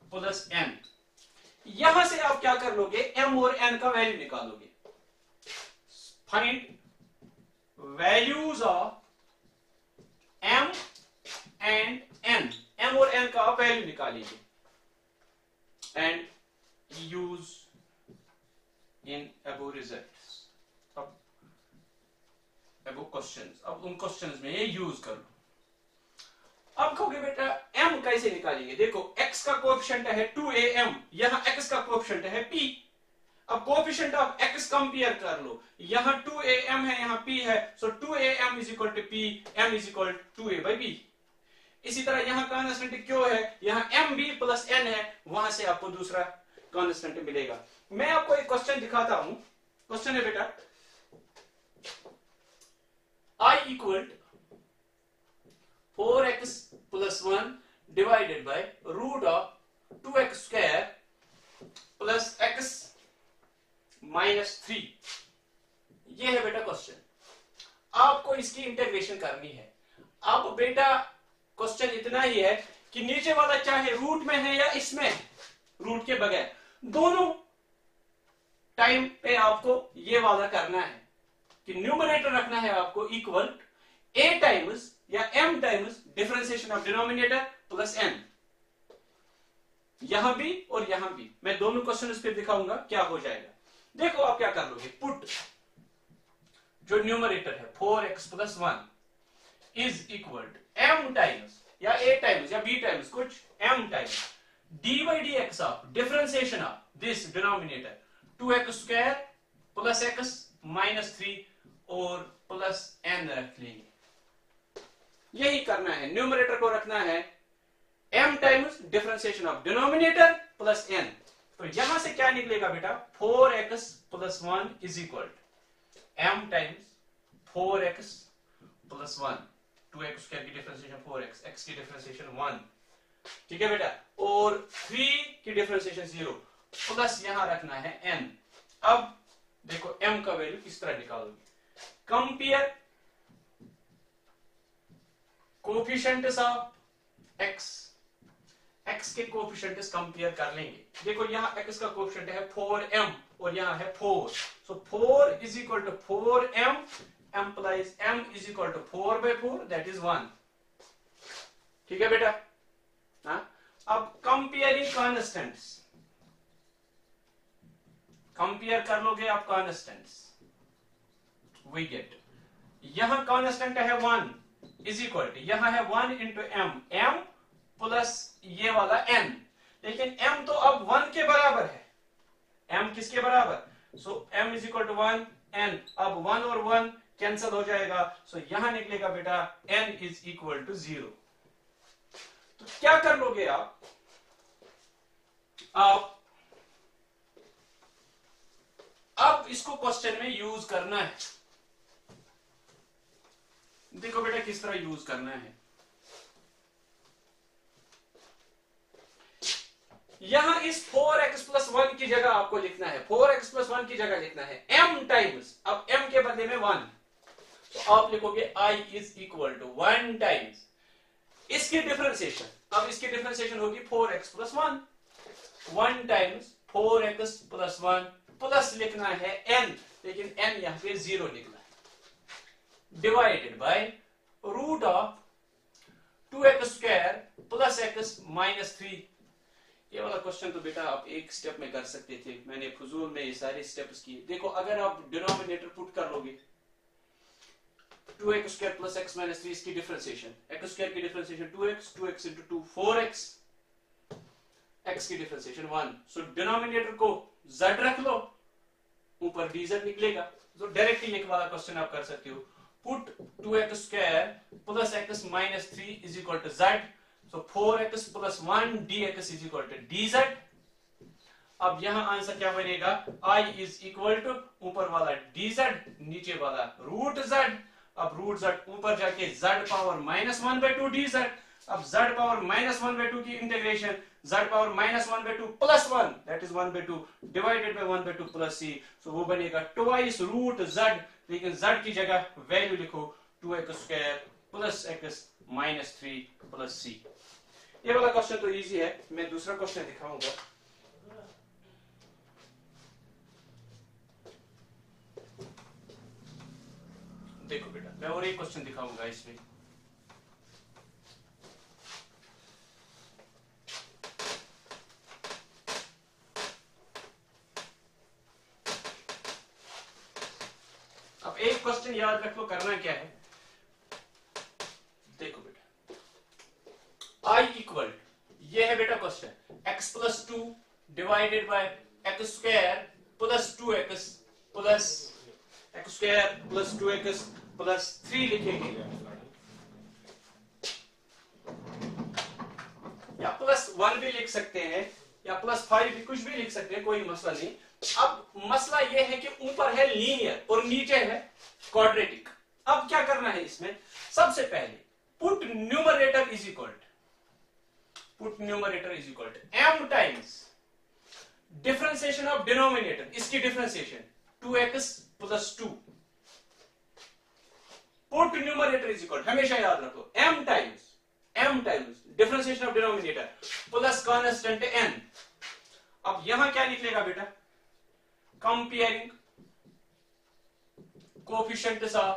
plus n। यहां से आप क्या कर लोगे, m और n का वैल्यू निकालोगे। Find values of m and n, m और n का आप वैल्यू निकालेंगे and use in above results, अब अबो क्वेश्चंस, अब उन क्वेश्चंस में ये यूज कर लो। अब कहोगे बेटा m कैसे निकालेंगे, देखो x का कोएफिशिएंट है 2am, यहां x का कोएफिशिएंट है p। अब कोएफिशिएंट ऑफ x कंपेयर कर लो, यहां 2am है यहां p है, so 2am is equal to p, m is equal to 2a by b। इसी तरह यहां कांस्टेंट क्यों है, यहां mb प्लस n है, वहां से आपको दूसरा कांस्टेंट मिलेगा। मैं आपको एक क्वेश्चन दिखाता हूं, क्वेश्चन है बेटा I equal 4x plus 1 divided by root of 2x square plus x minus 3। ये है बेटा क्वेश्चन, आपको इसकी इंटीग्रेशन करनी है। अब बेटा क्वेश्चन इतना ही है कि नीचे वाला चाहे रूट में है या इसमें रूट के बगैर, दोनों टाइम पे आपको ये वाला करना है कि न्यूमरेटर रखना है आपको इक्वल a टाइम्स या m times differentiation of denominator plus n, यहां भी और यहां भी। मैं दोनों क्वेश्चन इस पे दिखाऊंगा क्या हो जाएगा। देखो आप क्या कर लोगे, पुट जो न्यूमरेटर है 4x plus 1 is equal to m times या a टाइम्स या b टाइम्स कुछ m times dy dx of differentiation of this denominator 2x square plus x minus 3 और प्लस n रख लेंगे। यही करना है, न्यूमरेटर को रखना है m times differentiation of denominator plus n। तो यहां से क्या निकलेगा बेटा, 4x plus 1 is equal to m times 4x plus 1, 2x square की डिफरेंशिएशन 4x, x की डिफरेंशिएशन 1, ठीक है बेटा, और 3 की डिफरेंशिएशन 0 प्लस यहां रखना है n। अब देखो m का वैल्यू किस तरह निकालोगे, कंपेयर कोएफिशिएंट्स ऑफ x के कोएफिशिएंट्स कंपेयर कर लेंगे। देखो यहां x का कोएफिशिएंट है 4m और यहां है 4, so 4 is equal to 4m, implies m is equal to 4 by 4 that is 1। ठीक है बेटा। हाँ, अब कंपेयरिंग कॉन्स्टेंट्स, कंपेयर कर लोगे आप कॉन्स्टेंट्स, वी गेट यहां कॉन्स्टेंट है 1 इज इक्वल टू, यहां है 1 इंटू एम प्लस ये वाला n, लेकिन m तो अब 1 के बराबर है, m किसके बराबर, so m is equal to 1 n, अब 1 और 1 कैंसिल हो जाएगा, सो यहां निकलेगा बेटा n इज इक्वल टू 0। तो क्या कर लोगे आप अब इसको क्वेश्चन में यूज करना है। देखो बेटा किस तरह यूज करना है। यहां इस 4x प्लस 1 की जगह आपको लिखना है, 4x प्लस 1 की जगह लिखना है m टाइम्स, अब m के बदले में 1, तो आप लिखोगे I is equal to 1 times इसकी डिफरेंशिएशन, अब इसकी डिफरेंशिएशन होगी 4x plus 1 times 4x plus 1 plus लिखना है n, लेकिन n यहां पे 0 लिखना है, divided by root of 2x square plus x minus 3। ये वाला क्वेश्चन तो बेटा आप एक स्टेप में कर सकते थे, मैंने फजूल में ये सारे स्टेप्स किए। देखो अगर आप डिनोमिनेटर पुट कर लोगे 2x square plus x minus 3 इसकी डिफरेंशिएशन, x स्क्वायर की differentiation 2x, 2x into 2 4x, x की डिफरेंशिएशन 1, सो डिनोमिनेटर को z रख लो, ऊपर dz निकलेगा। तो डायरेक्टली एक वाला क्वेश्चन आप कर सकते हो, put 2x square plus x minus 3 is equal to z, so 4x plus 1 dx is equal to dz। अब यहां आंसर क्या बनेगा, I is equal to ऊपर वाला dz नीचे वाला रूट z, अब रूट z ऊपर जाके z पावर माइनस 1/2 dz, अब z पावर माइनस 1/2 की integration z power minus 1/2 plus 1 that is 1/2 divided by 1/2 plus c, सो वो बनेगा ट्वाइस रूट z, लेकिन z की जगह वैल्यू लिखो 2x square plus x minus 3 plus c। ये वाला क्वेश्चन तो इजी है, मैं दूसरा क्वेश्चन दिखाऊंगा। देखो बेटा मैं और एक क्वेश्चन दिखाऊंगा इसमें। अब एक क्वेश्चन याद रख लो, करना क्या है, देखो बेटा I इक्वल, ये है बेटा question, x plus 2 divided by x square plus 2x plus x square plus 2x plus 3 लिखेंगे, या प्लस 1 भी लिख सकते हैं या प्लस 5 भी, कुछ भी लिख सकते हैं, कोई मसला नहीं। अब मसला ये है कि ऊपर है लीनियर और नीचे है क्वाड्रेटिक। अब क्या करना है इसमें, सबसे पहले put numerator is equal, put numerator is equal to m times differentiation of denominator, इसकी differentiation 2x plus 2, put numerator is equal to, हमेशा याद रखो m times differentiation of denominator plus constant n। अब यहां क्या निकलेगा बेटा, comparing coefficients of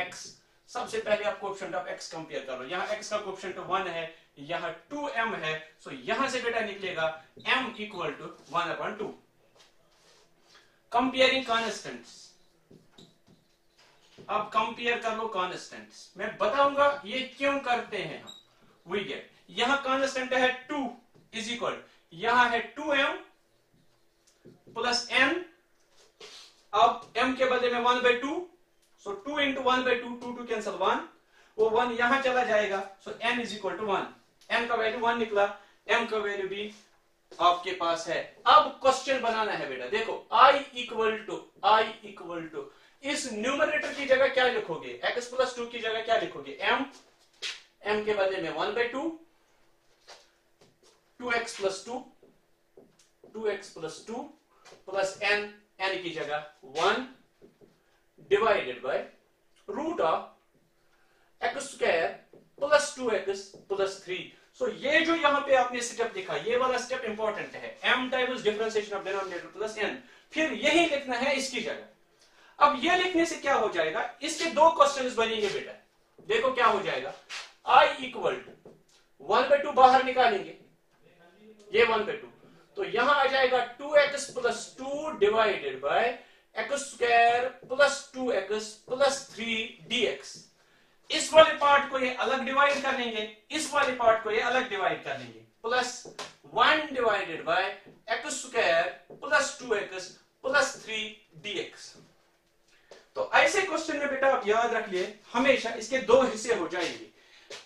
x, सबसे पहले आप कोएफिशिएंट ऑफ x कंपेयर करो, यहां x का कोएफिशिएंट 1 है, यहां 2m है, सो यहां से बेटा निकलेगा m equal to 1/2। Comparing constants, अब कंपेयर कर लो कॉन्स्टेंट्स, मैं बताऊंगा ये क्यों करते हैं हम। वी गेट यहां कॉन्स्टेंट है 2 इज इक्वल, यहां है 2m प्लस n, अब m के बदले में 1/2, सो 2 इंटू 1/2, 2 कैंसिल 1, वो 1 यहां चला जाएगा, so n is equal to 1, n का वैल्यू 1 निकला, m का वैल्यू भी आपके पास है। अब क्वेश्चन बनाना है बेटा, देखो I इक्वल टू इस न्यूमरेटर की जगह क्या लिखोगे, x प्लस 2 की जगह क्या लिखोगे, m के बदले में 1/2, 2x प्लस 2 प्लस n की जगह 1 divided by root of x square plus 2x plus 3। So ये जो यहां पे आपने स्टेप लिखा, ये वाला स्टेप इंपॉर्टेंट है, m times differentiation of denominator plus n, फिर यही लिखना है इसकी जगह। अब ये लिखने से क्या हो जाएगा, इसके दो क्वेश्चंस बनेंगे बेटा, देखो क्या हो जाएगा। I इक्वल टू 1/2 बाहर निकालेंगे, ये 1/2, तो यहां आ जाएगा 2x plus 2 divided by x square plus 2x plus 3 dx। इस वाले पार्ट को ये अलग डिवाइड कर लेंगे, इस वाले पार्ट को ये अलग डिवाइड कर लेंगे, plus 1 divided by x square plus 2x plus 3 dx। तो ऐसे क्वेश्चन में बेटा आप याद रख लिए हमेशा इसके दो हिस्से हो जाएंगे,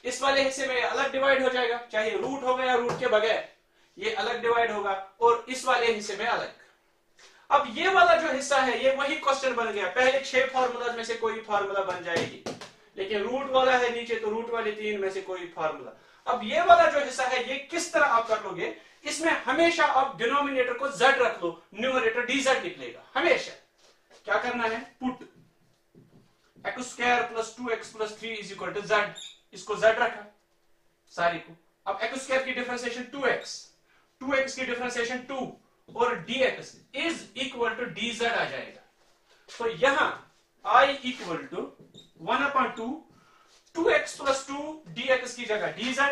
इस वाले हिस्से में अलग डिवाइड हो जाएगा, चाहे रूट होगा या रूट के बगैर ये अलग डिवाइड होगा, और इस वाले हिस्से में अलग। अब ये वाला जो हिस्सा है ये वही क्वेश्चन बन गया, पहले 6 फार्मूला में से कोई फार्मूला बन जाएगी, लेकिन रूट वाला है नीचे तो रूट वाले 3 में से कोई फार्मूला। अब ये वाला जो हिस्सा है ये किस तरह आप कर लोगे, इसमें हमेशा आप डिनोमिनेटर को z रख लो, न्यूमरेटर dz निकलेगा हमेशा। क्या करना है, put x square plus 2x plus 3 is equal to z, इसको z रखा सारी को। अब एक्स स्क्वायर की डिफरेंशिएशन 2x की डिफरेंशिएशन 2 और dx is equal to dz आ जाएगा। तो यहां I equal to 1/2 2x plus 2 dx की जगह dz,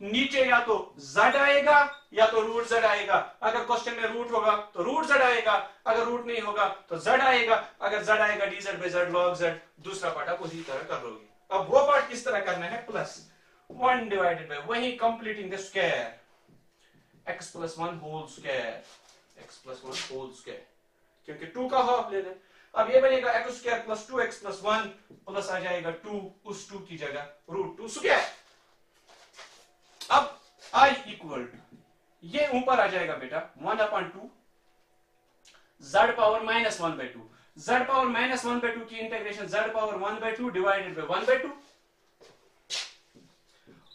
नीचे या तो z आएगा या तो रूट z आएगा, अगर क्वेश्चन में रूट होगा तो रूट z आएगा, अगर रूट नहीं होगा तो z आएगा, अगर z आएगा dz by z log z, दूसरा पार्ट आप उसी तरह कर लोगे। अब वो पार्ट किस तरह करना है, प्लस 1 डिवाइडेड बाय वही completing the square x plus 1 whole square, x plus 1 whole square, क्योंकि 2 का हाफ लेना है। अब ये बनेगा x square plus 2x plus 1 plus आ जाएगा 2, उस 2 की जगह रूट 2 स्क्वायर। अब I इक्वल टू ये ऊपर आ जाएगा बेटा 1/2 z power minus 1/2, z power minus 1/2 की integration z power 1/2 divided by 1/2,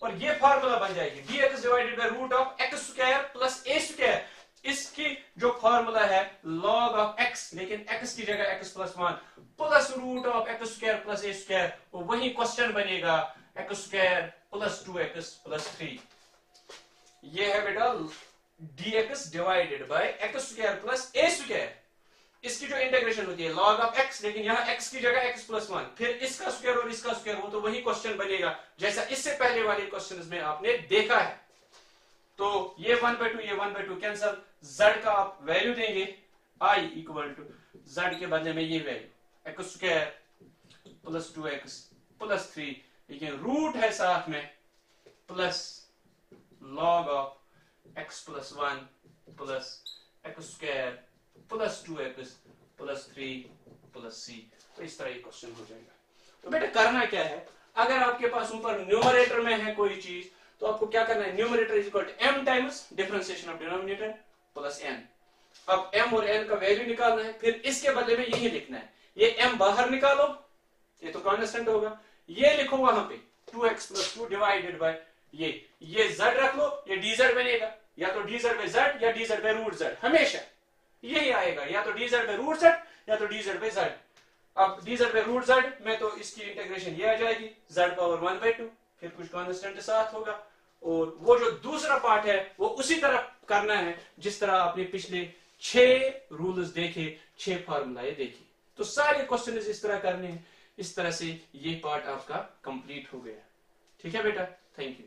और ये फार्मूला बन जाएगी dx divided by root of x square plus a square. इसकी जो फार्मूला है log ऑफ x, लेकिन x की जगह x plus 1 plus root of x square plus a square, वही क्वेश्चन बनेगा x square plus 2x plus 3। ये है बेटा dx divided by x square plus a square. इसकी जो इंटीग्रेशन होती है log ऑफ x, लेकिन यहाँ x की जगह x प्लस 1, फिर इसका स्क्वायर और इसका स्क्वायर हो तो वही क्वेश्चन बनेगा जैसा इससे पहले वाले क्वेश्चन में आपने देखा है। तो ये 1/2 ये 1/2 कैंसल, z का आप वैल्यू देंगे I इक्वल टू z के बदले में ये value x square plus 2x plus 3, लेकिन रूट है साथ में plus log of x plus 1 plus x square plus 2x plus 3 plus c। तो इस तरह ये क्वेश्चन हो जाएगा। तो बेटा करना क्या है, अगर आपके पास ऊपर न्यूमरेटर में है कोई चीज तो आपको क्या करना है, numerator is equal to m times differentiation of denominator plus n। अब m और n का वैल्यू निकालना है, फिर इसके बदले में यही लिखना है, ये m बाहर निकालो, ये तो कांस्टेंट होगा, ये लिखो वहां पे 2x प्लस 2 डिवाइडेड बाय ये z रख लो, ये dz बनेगा, या तो dz बाय z या dz बाय रूट z, हमेशा यही आएगा, या तो dz बाय रूट z या तो dz बाय z। अब dz बाय रूट z में तो इसकी इंटीग्रेशन ये आ जाएगी z पावर 1/2, फिर कुछ कांस्टेंट साथ होगा, और वो जो दूसरा पार्ट है वो उसी तरह करना है जिस तरह आपने पिछले 6 रूल्स देखे, 6 फार्मूलाए देखे। तो सारे क्वेश्चन इस तरह करने हैं, इस तरह से ये पार्ट आपका कंप्लीट हो गया। ठीक है बेटा, थैंक यू।